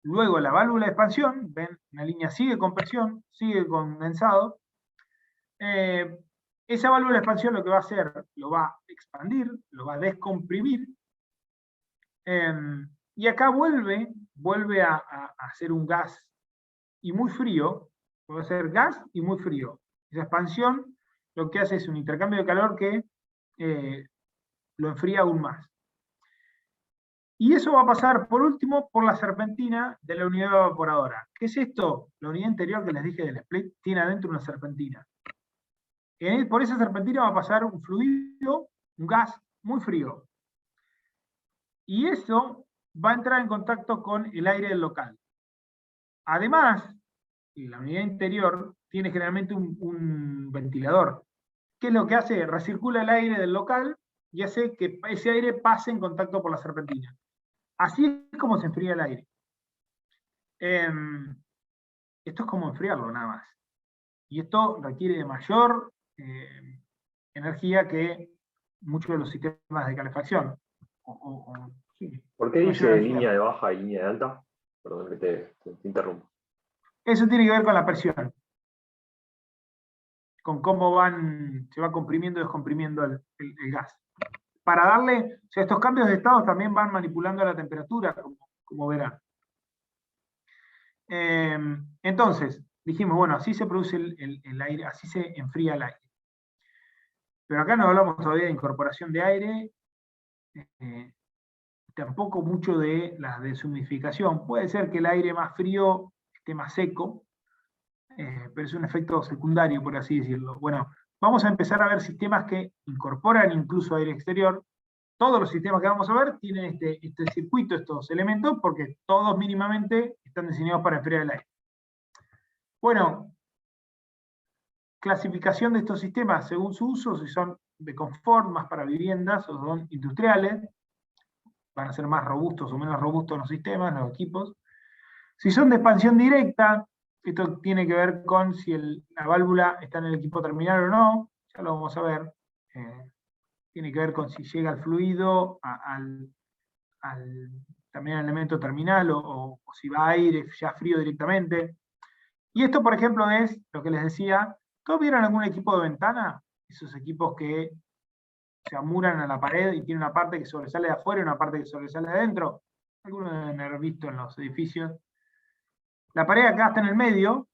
luego la válvula de expansión. Ven, una línea sigue con presión, sigue condensado. Esa válvula de expansión lo que va a hacer, lo va a expandir, lo va a descomprimir, y acá vuelve a hacer un gas y muy frío, puede ser gas y muy frío. Esa expansión lo que hace es un intercambio de calor que lo enfría aún más. Y eso va a pasar, por último, por la serpentina de la unidad evaporadora. ¿Qué es esto? La unidad interior que les dije del split tiene adentro una serpentina. Por esa serpentina va a pasar un fluido, un gas muy frío. Y eso va a entrar en contacto con el aire del local. Además, la unidad interior tiene generalmente un ventilador. ¿Qué es lo que hace? Recircula el aire del local y hace que ese aire pase en contacto por la serpentina. Así es como se enfría el aire. Esto es como enfriarlo nada más. Y esto requiere de mayor energía que muchos de los sistemas de calefacción. Sí, ¿Por qué dice línea de baja y línea de alta? Perdón que te interrumpo. Eso tiene que ver con la presión. Con cómo se va comprimiendo y descomprimiendo el gas. Para darle, o sea, estos cambios de estado también van manipulando la temperatura, como verán. Entonces, dijimos, bueno, así se produce el aire, así se enfría el aire. Pero acá no hablamos todavía de incorporación de aire, tampoco mucho de la deshumidificación. Puede ser que el aire más frío esté más seco, pero es un efecto secundario, por así decirlo. Bueno, vamos a empezar a ver sistemas que incorporan incluso aire exterior. Todos los sistemas que vamos a ver tienen este circuito, estos elementos, porque todos mínimamente están diseñados para enfriar el aire. Bueno, clasificación de estos sistemas según su uso, si son de confort, más para viviendas, o son industriales, van a ser más robustos o menos robustos los sistemas, los equipos. Si son de expansión directa, esto tiene que ver con si la válvula está en el equipo terminal o no, ya lo vamos a ver. Tiene que ver con si llega el fluido también al elemento terminal o si va aire ya frío directamente. Y esto, por ejemplo, es lo que les decía. ¿Todos vieron algún equipo de ventana? Esos equipos que se amuran a la pared y tiene una parte que sobresale de afuera y una parte que sobresale de adentro. Algunos deben haber visto en los edificios. La pared acá está en el medio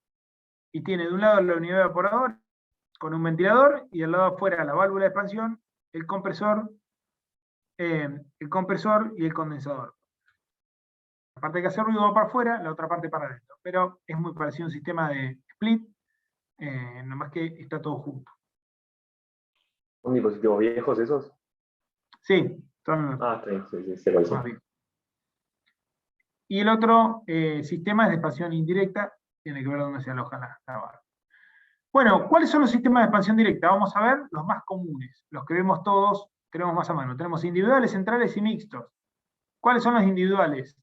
y tiene de un lado la unidad evaporadora con un ventilador y del lado afuera la válvula de expansión el compresor y el condensador. La parte que hace ruido va para afuera, la otra parte para adentro. Pero es muy parecido a un sistema de split, nomás que está todo junto. ¿Son dispositivos viejos esos? Sí, son Ah, sí, sé cuáles más son. bien. Y el otro sistema es de expansión indirecta, tiene que ver dónde se aloja la barra. Bueno, ¿cuáles son los sistemas de expansión directa? Vamos a ver los más comunes, los que vemos todos, tenemos más a mano. Tenemos individuales, centrales y mixtos. ¿Cuáles son los individuales?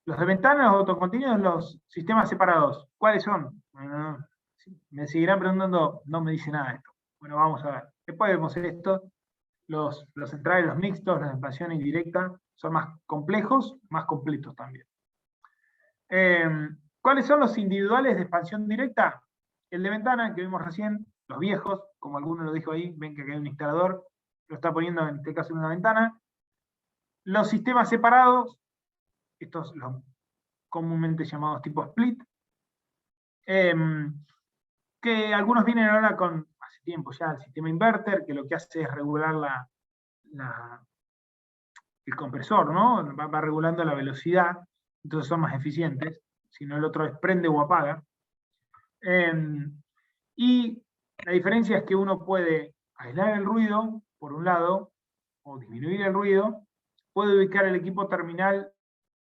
Los de ventana, los autocontenidos, los sistemas separados. ¿Cuáles son? Bueno, me seguirán preguntando, no me dice nada esto. Bueno, vamos a ver. Después vemos esto. Los centrales, los mixtos, la expansión indirecta, son más complejos, más completos también. ¿Cuáles son los individuales de expansión directa? El de ventana, que vimos recién, los viejos, como alguno lo dijo ahí, ven que acá hay un instalador, lo está poniendo en este caso en una ventana. Los sistemas separados, estos los comúnmente llamados tipo split, que algunos vienen ahora con, hace tiempo ya, el sistema inverter, que lo que hace es regular el compresor, ¿no? Va regulando la velocidad, entonces son más eficientes, si no el otro es prende o apaga. Y la diferencia es que uno puede aislar el ruido, por un lado, o disminuir el ruido, puede ubicar el equipo terminal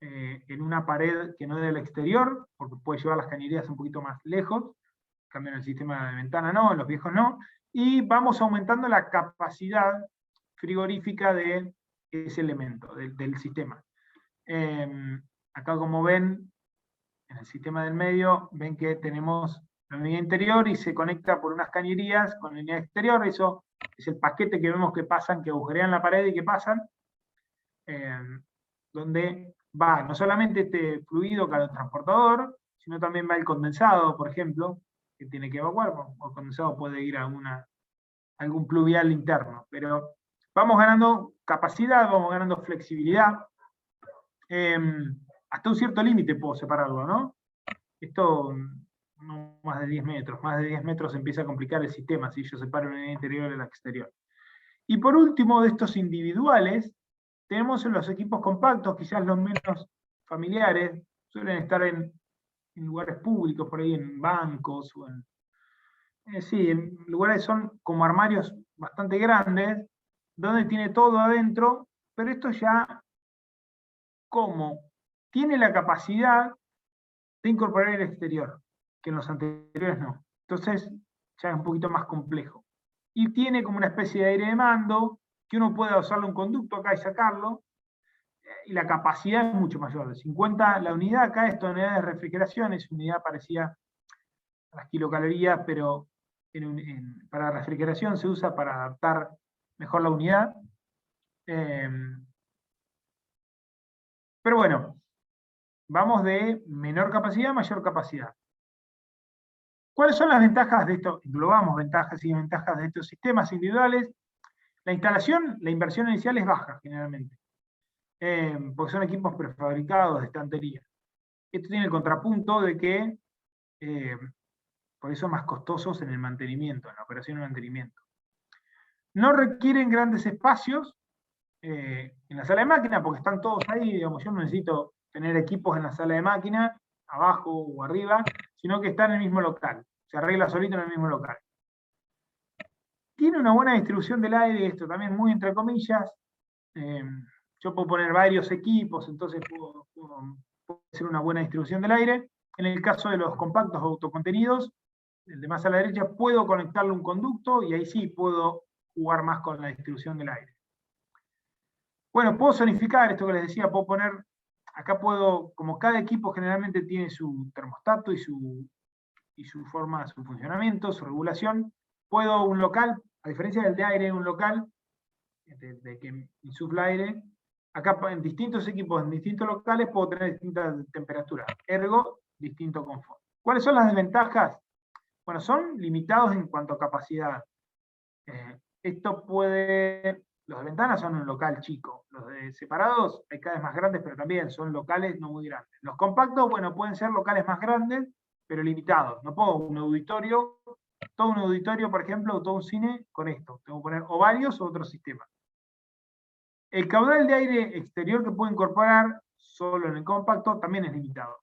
en una pared que no es del exterior, porque puede llevar las cañerías un poquito más lejos, en cambio en el sistema de ventana no, en los viejos no, y vamos aumentando la capacidad frigorífica de ese elemento, del sistema. Acá como ven, en el sistema del medio, ven que tenemos la unidad interior y se conecta por unas cañerías con la unidad exterior, eso es el paquete que vemos que pasan, que agujerean la pared y que pasan, donde va no solamente este fluido calor-transportador, sino también va el condensado, por ejemplo, que tiene que evacuar, o el condensado puede ir a algún pluvial interno, pero vamos ganando capacidad, vamos ganando flexibilidad, hasta un cierto límite puedo separarlo, ¿no? Esto no más de 10 metros, más de 10 metros empieza a complicar el sistema si yo separo la interior de la exterior. Y por último, de estos individuales, tenemos en los equipos compactos, quizás los menos familiares, suelen estar en lugares públicos, por ahí en bancos, o en lugares son como armarios bastante grandes, donde tiene todo adentro, pero esto ya como tiene la capacidad de incorporar el exterior, que en los anteriores no. Entonces ya es un poquito más complejo. Y tiene como una especie de aire de mando, que uno puede usarle un conducto acá y sacarlo, y la capacidad es mucho mayor. De 50, la unidad acá es unidad de refrigeración, es una unidad parecida a las kilocalorías, pero para refrigeración se usa para adaptar mejor la unidad. Pero bueno, vamos de menor capacidad a mayor capacidad. ¿Cuáles son las ventajas de esto? Englobamos ventajas y desventajas de estos sistemas individuales. La instalación, la inversión inicial es baja generalmente, porque son equipos prefabricados de estantería. Esto tiene el contrapunto de que por eso son más costosos en el mantenimiento, en la operación de mantenimiento. No requieren grandes espacios en la sala de máquina, porque están todos ahí, digamos, yo no necesito tener equipos en la sala de máquina, abajo o arriba, sino que están en el mismo local, se arregla solito en el mismo local. Tiene una buena distribución del aire, esto también muy entre comillas, yo puedo poner varios equipos, entonces puedo hacer una buena distribución del aire. En el caso de los compactos autocontenidos, el de más a la derecha, puedo conectarle un conducto y ahí sí puedo jugar más con la distribución del aire. Bueno, puedo zonificar esto que les decía, puedo poner, acá puedo, como cada equipo generalmente tiene su termostato y su forma, su funcionamiento, su regulación, puedo un local, a diferencia del de aire, un local, de que insufla aire, acá en distintos equipos, en distintos locales, puedo tener distintas temperaturas, ergo, distinto confort. ¿Cuáles son las desventajas? Bueno, son limitados en cuanto a capacidad. Esto puede, los de ventanas son un local chico, los de separados hay cada vez más grandes, pero también son locales no muy grandes. Los compactos, bueno, pueden ser locales más grandes, pero limitados. No puedo un auditorio todo un auditorio, por ejemplo, o todo un cine con esto. Tengo que poner o varios o otros sistemas. El caudal de aire exterior que puedo incorporar solo en el compacto también es limitado.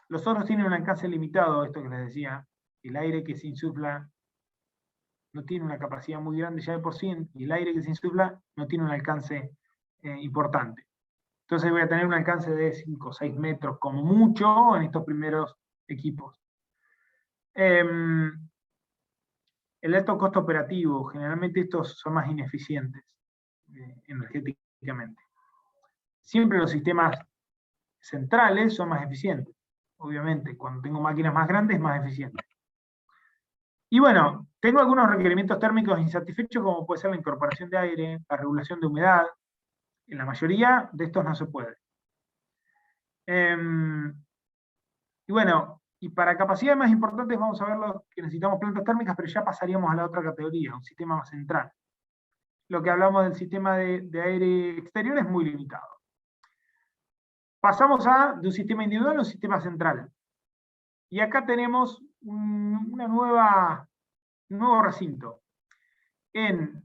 Los otros tienen un alcance limitado, esto que les decía. El aire que se insufla no tiene una capacidad muy grande ya de por sí, y el aire que se insufla no tiene un alcance importante. Entonces voy a tener un alcance de 5 o 6 metros como mucho en estos primeros equipos. El alto costo operativo, generalmente estos son más ineficientes energéticamente. Siempre los sistemas centrales son más eficientes. Obviamente, cuando tengo máquinas más grandes, más eficientes. Y bueno, tengo algunos requerimientos térmicos insatisfechos, como puede ser la incorporación de aire, la regulación de humedad. En la mayoría de estos no se puede. Y bueno, y para capacidades más importantes vamos a ver que necesitamos plantas térmicas, pero ya pasaríamos a la otra categoría, un sistema más central. Lo que hablamos del sistema de aire exterior es muy limitado. Pasamos de un sistema individual a un sistema central. Y acá tenemos un nuevo recinto. En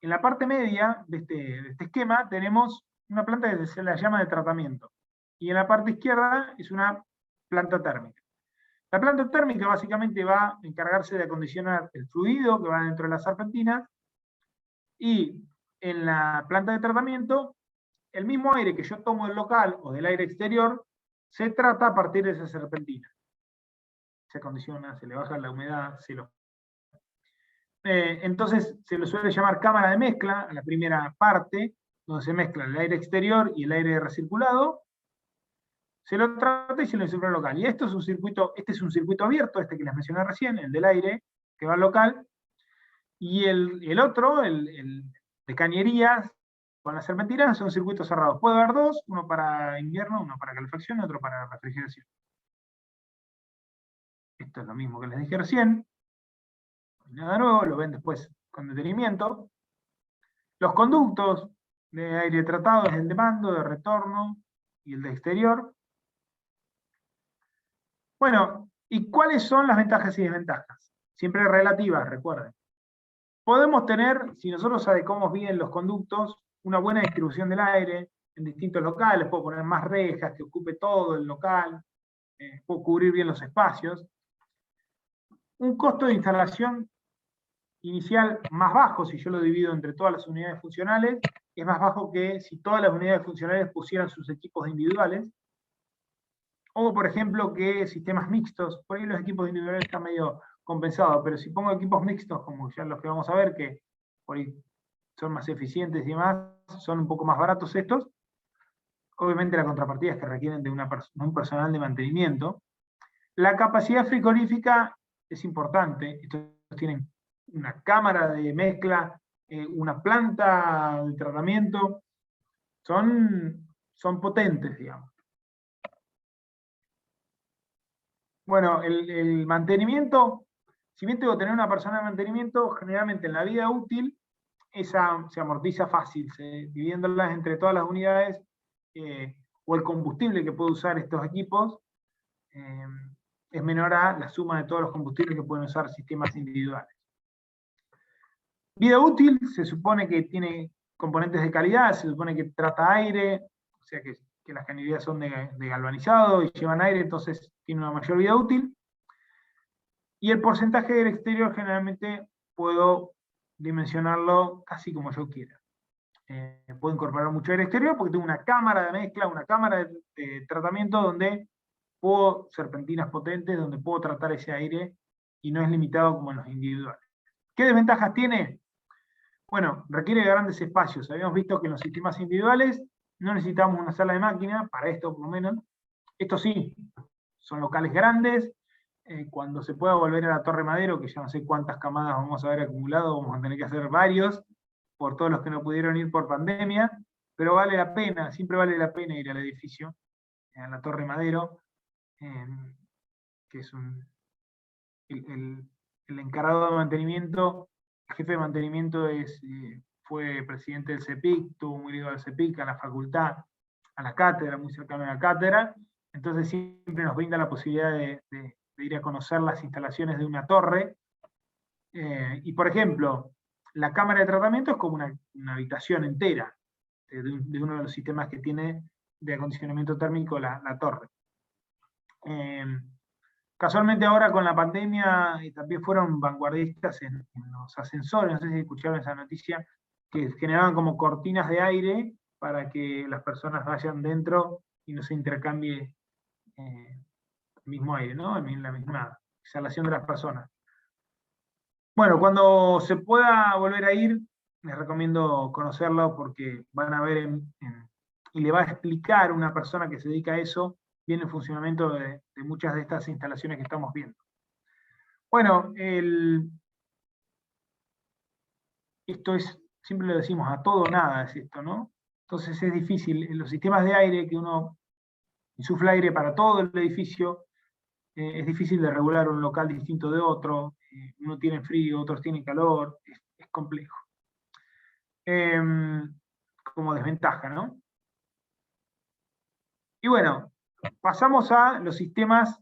la parte media de este esquema tenemos una planta que se la llama de tratamiento. Y en la parte izquierda es una planta térmica. La planta térmica básicamente va a encargarse de acondicionar el fluido que va dentro de las serpentinas, y en la planta de tratamiento, el mismo aire que yo tomo del local o del aire exterior, se trata a partir de esa serpentina. Se acondiciona, se le baja la humedad, entonces se lo suele llamar cámara de mezcla, a la primera parte, donde se mezcla el aire exterior y el aire recirculado, se lo trata y se lo insufla local. Y este es un circuito abierto, este que les mencioné recién, el del aire, que va al local, y el otro, el de cañerías, con las serpentinas, son circuitos cerrados. Puede haber dos, uno para invierno, uno para calefacción y otro para refrigeración. Esto es lo mismo que les dije recién. Nada nuevo, lo ven después con detenimiento. Los conductos de aire tratado es el de mando, de retorno y el de exterior. Bueno, ¿y cuáles son las ventajas y desventajas? Siempre relativas, recuerden. Podemos tener, si nosotros adecuamos bien los conductos, una buena distribución del aire en distintos locales. Puedo poner más rejas que ocupe todo el local, puedo cubrir bien los espacios. Un costo de instalación inicial más bajo, si yo lo divido entre todas las unidades funcionales, es más bajo que si todas las unidades funcionales pusieran sus equipos individuales. O, por ejemplo, que sistemas mixtos, por ahí los equipos individuales están medio compensados, pero si pongo equipos mixtos, como ya los que vamos a ver, que por ahí son más eficientes y demás, son un poco más baratos estos, obviamente la contrapartida es que requieren de un personal de mantenimiento. La capacidad frigorífica es importante. Estos tienen una cámara de mezcla, una planta de tratamiento, son potentes, digamos. Bueno, el mantenimiento, si bien tengo que tener una persona de mantenimiento, generalmente en la vida útil, esa se amortiza fácil, dividiéndolas entre todas las unidades, o el combustible que puede usar estos equipos, es menor a la suma de todos los combustibles que pueden usar sistemas individuales. Vida útil, se supone que tiene componentes de calidad, se supone que trata aire, o sea que las cañerías son de galvanizado y llevan aire, entonces tiene una mayor vida útil. Y el porcentaje del exterior generalmente puedo dimensionarlo casi como yo quiera. Puedo incorporar mucho aire exterior porque tengo una cámara de mezcla, una cámara de tratamiento donde puedo, serpentinas potentes, donde puedo tratar ese aire y no es limitado como en los individuales. ¿Qué desventajas tiene? Bueno, requiere grandes espacios. Habíamos visto que en los sistemas individuales no necesitamos una sala de máquina, para esto por lo menos. Esto sí, son locales grandes. Cuando se pueda volver a la Torre Madero, que ya no sé cuántas camadas vamos a ver acumulado, vamos a tener que hacer varios, por todos los que no pudieron ir por pandemia, pero vale la pena, siempre vale la pena ir al edificio, a la Torre Madero, que es el encargado de mantenimiento, el jefe de mantenimiento fue presidente del CEPIC, estuvo muy ligado al CEPIC, a la facultad, a la cátedra, muy cercano a la cátedra, entonces siempre nos brinda la posibilidad de ir a conocer las instalaciones de una torre. Y por ejemplo, la cámara de tratamiento es como una habitación entera de uno de los sistemas que tiene de acondicionamiento térmico la torre. Casualmente ahora con la pandemia también fueron vanguardistas en los ascensores, no sé si escucharon esa noticia, que generaban como cortinas de aire para que las personas vayan dentro y no se intercambie el mismo aire, ¿no? La misma exhalación de las personas. Bueno, cuando se pueda volver a ir, les recomiendo conocerlo porque van a ver y le va a explicar a una persona que se dedica a eso bien el funcionamiento de muchas de estas instalaciones que estamos viendo. Bueno, esto es, siempre lo decimos, a todo o nada es esto, ¿no? Entonces es difícil, en los sistemas de aire que uno insufla aire para todo el edificio, es difícil de regular un local distinto de otro, uno tiene frío, otros tienen calor, es complejo. Como desventaja, ¿no? Y bueno, pasamos a los sistemas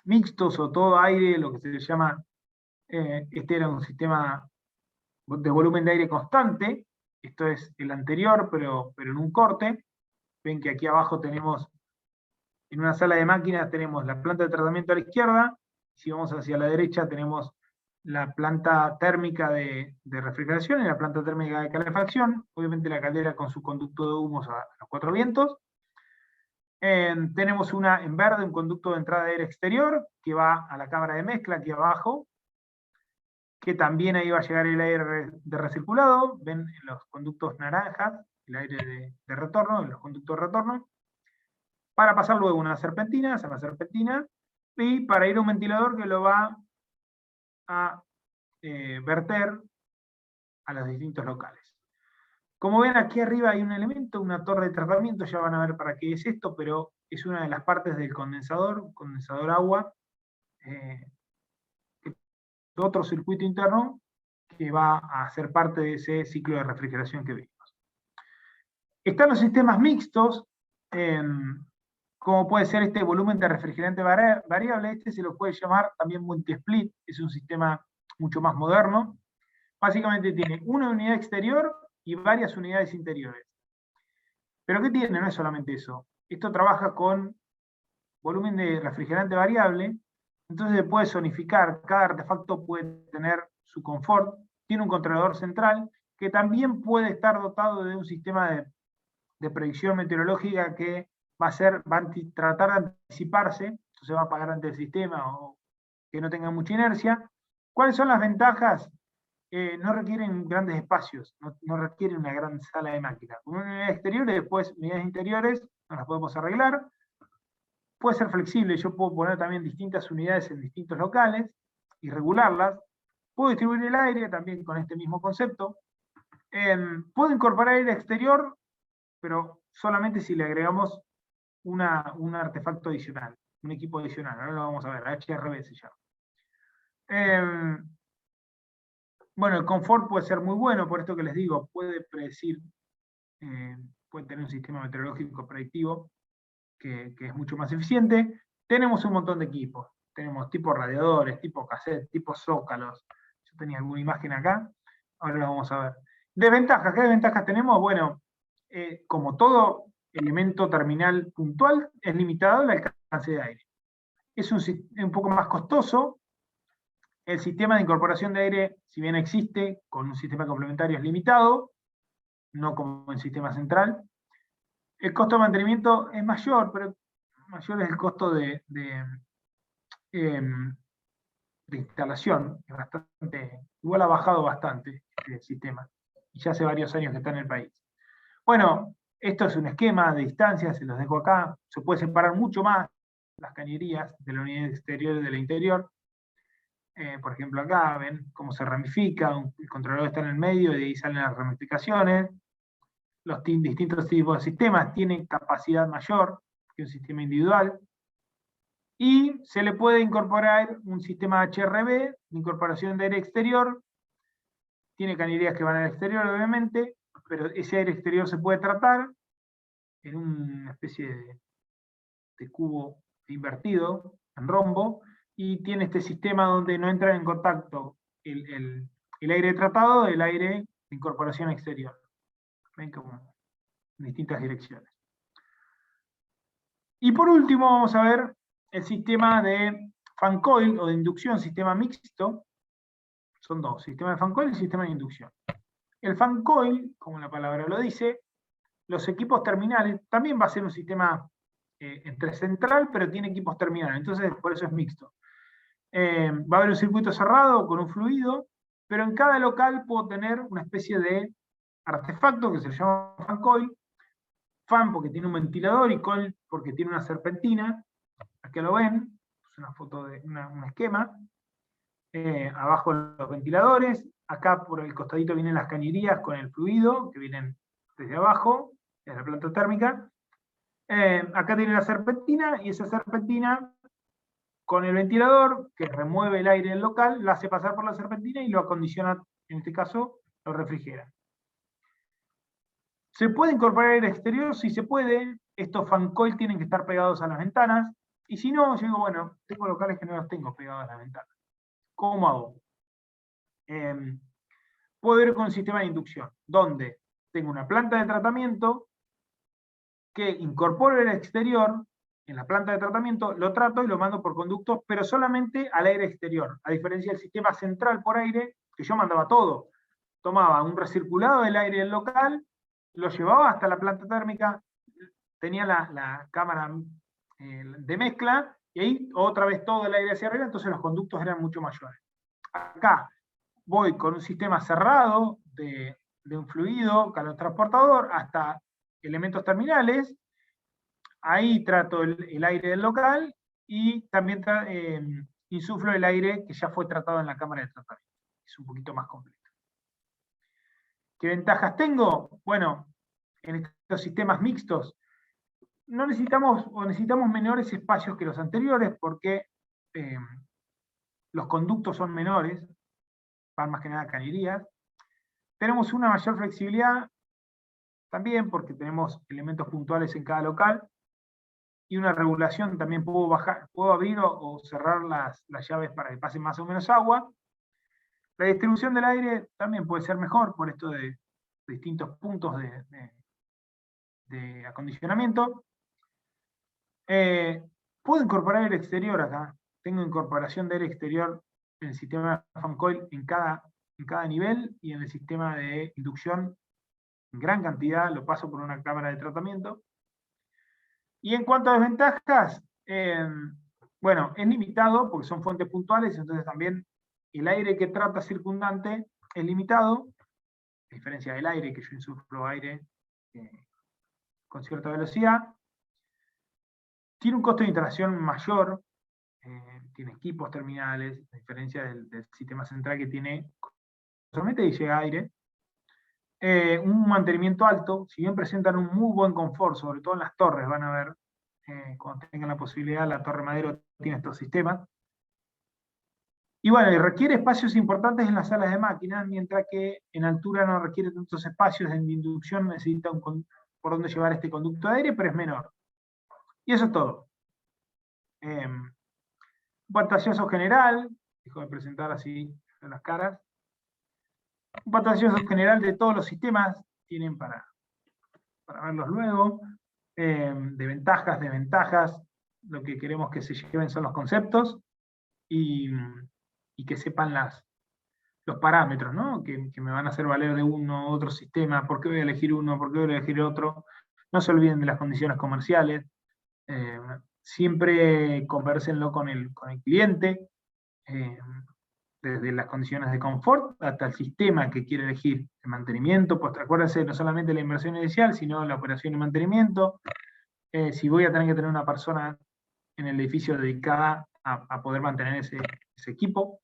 mixtos o todo aire, lo que se llama, este era un sistema de volumen de aire constante, esto es el anterior, pero en un corte. Ven que aquí abajo tenemos, en una sala de máquinas tenemos la planta de tratamiento a la izquierda, si vamos hacia la derecha tenemos la planta térmica de refrigeración y la planta térmica de calefacción, obviamente la caldera con su conducto de humos a los 4 vientos. Tenemos en verde un conducto de entrada de aire exterior que va a la cámara de mezcla aquí abajo, que también ahí va a llegar el aire de recirculado, ven en los conductos naranjas, el aire de retorno, en los conductos de retorno, para pasar luego una serpentina, se llama serpentina, y para ir a un ventilador que lo va a verter a los distintos locales. Como ven, aquí arriba hay un elemento, una torre de tratamiento, ya van a ver para qué es esto, pero es una de las partes del condensador agua, otro circuito interno que va a ser parte de ese ciclo de refrigeración que vimos. Están los sistemas mixtos, como puede ser este volumen de refrigerante variable, este se lo puede llamar también multi-split, es un sistema mucho más moderno. Básicamente tiene una unidad exterior y varias unidades interiores. ¿Pero qué tiene? No es solamente eso. Esto trabaja con volumen de refrigerante variable, entonces se puede zonificar, cada artefacto puede tener su confort, tiene un controlador central, que también puede estar dotado de un sistema de predicción meteorológica que va a tratar de anticiparse, entonces va a apagar ante el sistema o que no tenga mucha inercia. ¿Cuáles son las ventajas? No requieren grandes espacios, no requieren una gran sala de máquinas. Con una unidad exterior y después unidades interiores, nos las podemos arreglar. Puede ser flexible, yo puedo poner también distintas unidades en distintos locales y regularlas. Puedo distribuir el aire también con este mismo concepto. Puedo incorporar aire exterior, pero solamente si le agregamos un artefacto adicional, un equipo adicional. Ahora lo vamos a ver, HRB se llama. Bueno, el confort puede ser muy bueno, por esto que les digo, puede predecir, puede tener un sistema meteorológico predictivo que es mucho más eficiente. Tenemos un montón de equipos, tenemos tipo radiadores, tipo cassette, tipo zócalos. Yo tenía alguna imagen acá, ahora lo vamos a ver. Desventajas, ¿qué desventajas tenemos? Bueno, como todo elemento terminal puntual, es limitado el alcance de aire. Es un poco más costoso. El sistema de incorporación de aire, si bien existe, con un sistema complementario es limitado, no como en sistema central. El costo de mantenimiento es mayor, pero mayor es el costo de instalación. Es bastante, igual ha bajado bastante el sistema, y ya hace varios años que está en el país. Bueno, esto es un esquema de distancias, se los dejo acá. Se puede separar mucho más las cañerías de la unidad exterior y de la interior. Por ejemplo, acá ven cómo se ramifica, el controlador está en el medio y de ahí salen las ramificaciones. Los distintos tipos de sistemas tienen capacidad mayor que un sistema individual. Y se le puede incorporar un sistema HRB, de incorporación de aire exterior. Tiene cañerías que van al exterior, obviamente, pero ese aire exterior se puede tratar en una especie de cubo invertido, en rombo, y tiene este sistema donde no entra en contacto el aire tratado del aire de incorporación exterior. Ven como en distintas direcciones. Y por último vamos a ver el sistema de fan coil o de inducción, sistema mixto. Son dos, sistema de fan coil y sistema de inducción. El fan coil, como la palabra lo dice, los equipos terminales, también va a ser un sistema entre central, pero tiene equipos terminales, entonces por eso es mixto. Va a haber un circuito cerrado con un fluido, pero en cada local puedo tener una especie de artefacto que se llama fan coil, fan porque tiene un ventilador y coil porque tiene una serpentina. Aquí lo ven, es una foto de un esquema. Abajo los ventiladores, acá por el costadito vienen las cañerías con el fluido, que vienen desde abajo, desde la planta térmica. Acá tiene la serpentina, y esa serpentina con el ventilador, que remueve el aire del local, la hace pasar por la serpentina y lo acondiciona, en este caso, lo refrigera. ¿Se puede incorporar aire exterior? Sí se puede. Estos fan coil tienen que estar pegados a las ventanas, y si no, yo digo, bueno, tengo locales que no los tengo pegados a las ventanas. ¿Cómo hago? Puedo ir con un sistema de inducción, donde tengo una planta de tratamiento que incorporo el exterior en la planta de tratamiento, lo trato y lo mando por conductos, pero solamente al aire exterior, a diferencia del sistema central por aire, que yo mandaba todo. Tomaba un recirculado del aire del local, lo llevaba hasta la planta térmica, tenía la cámara de mezcla, y ahí otra vez todo el aire hacia arriba, entonces los conductos eran mucho mayores. Acá voy con un sistema cerrado de un fluido calor-transportador hasta elementos terminales, ahí trato el aire del local y también insuflo el aire que ya fue tratado en la cámara de tratamiento. Es un poquito más completo. ¿Qué ventajas tengo? Bueno, en estos sistemas mixtos no necesitamos, o necesitamos menores espacios que los anteriores, porque los conductos son menores, van más que nada a cañerías. Tenemos una mayor flexibilidad también, porque tenemos elementos puntuales en cada local, y una regulación, también puedo abrir o cerrar las llaves para que pase más o menos agua. La distribución del aire también puede ser mejor por esto de distintos puntos de acondicionamiento. Puedo incorporar aire exterior acá. Tengo incorporación de aire exterior en el sistema de fan coil en cada nivel, y en el sistema de inducción en gran cantidad, lo paso por una cámara de tratamiento. Y en cuanto a desventajas, bueno, es limitado porque son fuentes puntuales, entonces también el aire que trata circundante es limitado, a diferencia del aire, que yo insuflo aire con cierta velocidad. Tiene un costo de instalación mayor, tiene equipos terminales, a diferencia del sistema central que tiene solamente y llega aire. Un mantenimiento alto, si bien presentan un muy buen confort, sobre todo en las torres, van a ver, cuando tengan la posibilidad, la Torre Madero tiene estos sistemas. Y bueno, y requiere espacios importantes en las salas de máquinas, mientras que en altura no requiere tantos espacios, en inducción necesita por donde llevar este conducto de aire, pero es menor. Y eso es todo. Un pantallazo general, dejo de presentar así en las caras. Un pantallazo general de todos los sistemas, tienen para verlos luego, de ventajas, desventajas. Lo que queremos que se lleven son los conceptos, y que sepan los parámetros, ¿no? que me van a hacer valer de uno u otro sistema, por qué voy a elegir uno, por qué voy a elegir otro. No se olviden de las condiciones comerciales, siempre convérsenlo con el cliente, desde las condiciones de confort hasta el sistema que quiere elegir, el mantenimiento, pues acuérdense no solamente la inversión inicial, sino la operación y mantenimiento, si voy a tener que tener una persona en el edificio dedicada a poder mantener ese equipo.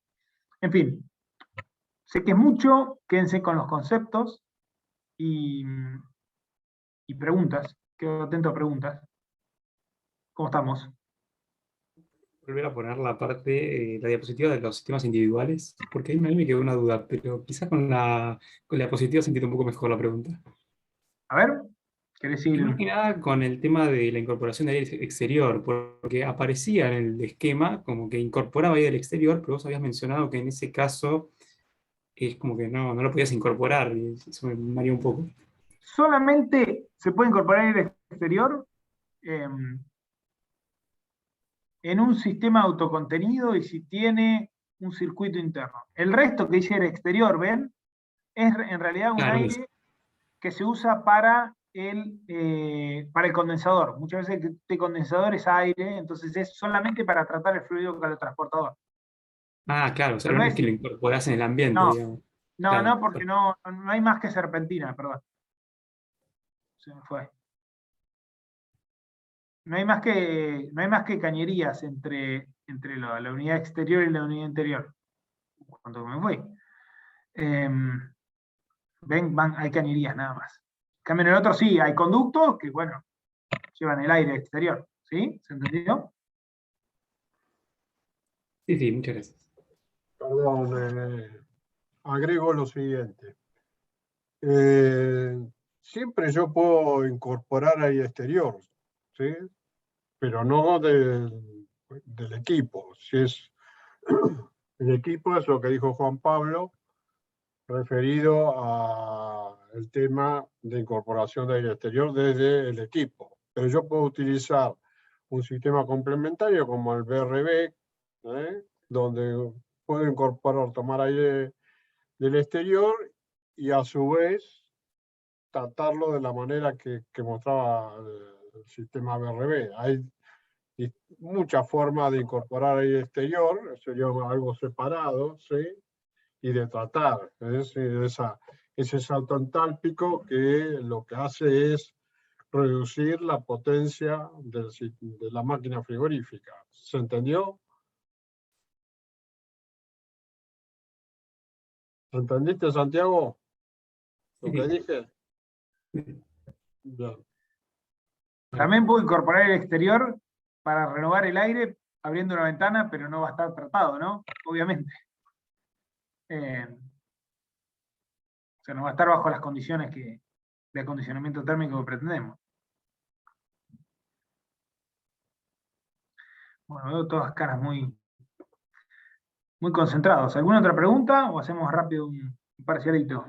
En fin, sé que es mucho, quédense con los conceptos y preguntas, quedo atento a preguntas. ¿Cómo estamos? Volver a poner la parte, la diapositiva de los sistemas individuales, porque ahí me quedó una duda, pero quizás con la diapositiva se entiende un poco mejor la pregunta. A ver, ¿Querés Y ir? más que nada con el tema de la incorporación de aire exterior, porque aparecía en el esquema como que incorporaba aire del exterior, pero vos habías mencionado que en ese caso es como que no lo podías incorporar, y eso me mareó un poco. Solamente se puede incorporar aire exterior en un sistema autocontenido y si tiene un circuito interno. El resto que dice aire exterior, ¿ven? Es en realidad un Claro, aire que se usa para el condensador. Muchas veces el condensador es aire, entonces es solamente para tratar el fluido calotransportador. claro, o sea, Tal no es vez, que lo incorporás en el ambiente, no, digamos. no, Claro, porque no hay más que serpentina, perdón. Se me fue. No hay más que cañerías entre la unidad exterior y la unidad interior. Cuando me fui. Hay cañerías nada más. En cambio, en el otro sí, hay conductos que, bueno, llevan el aire exterior. ¿Sí? ¿Se entendió? sí, sí, muchas gracias. Perdón, agrego lo siguiente. Eh, Siempre yo puedo incorporar aire exterior, ¿sí? Pero no del equipo. Si es el equipo, es lo que dijo Juan Pablo, referido al tema de incorporación de aire exterior desde el equipo. Pero yo puedo utilizar un sistema complementario como el BRB, donde puedo incorporar, tomar aire del exterior y a su vez tratarlo de la manera que mostraba el sistema BRB. Hay muchas formas de incorporar aire exterior, sería algo separado, ¿sí? Y de tratar. Es decir, ese salto entálpico que lo que hace es reducir la potencia de la máquina frigorífica. ¿Se entendió? ¿Entendiste, Santiago, Sí, lo que sí. dije? Bien. También puedo incorporar el exterior para renovar el aire abriendo una ventana, pero no va a estar tratado, ¿no? Obviamente. O sea, no va a estar bajo las condiciones de acondicionamiento térmico que pretendemos. Bueno, veo todas caras muy concentrados. ¿Alguna otra pregunta o hacemos rápido un parcialito?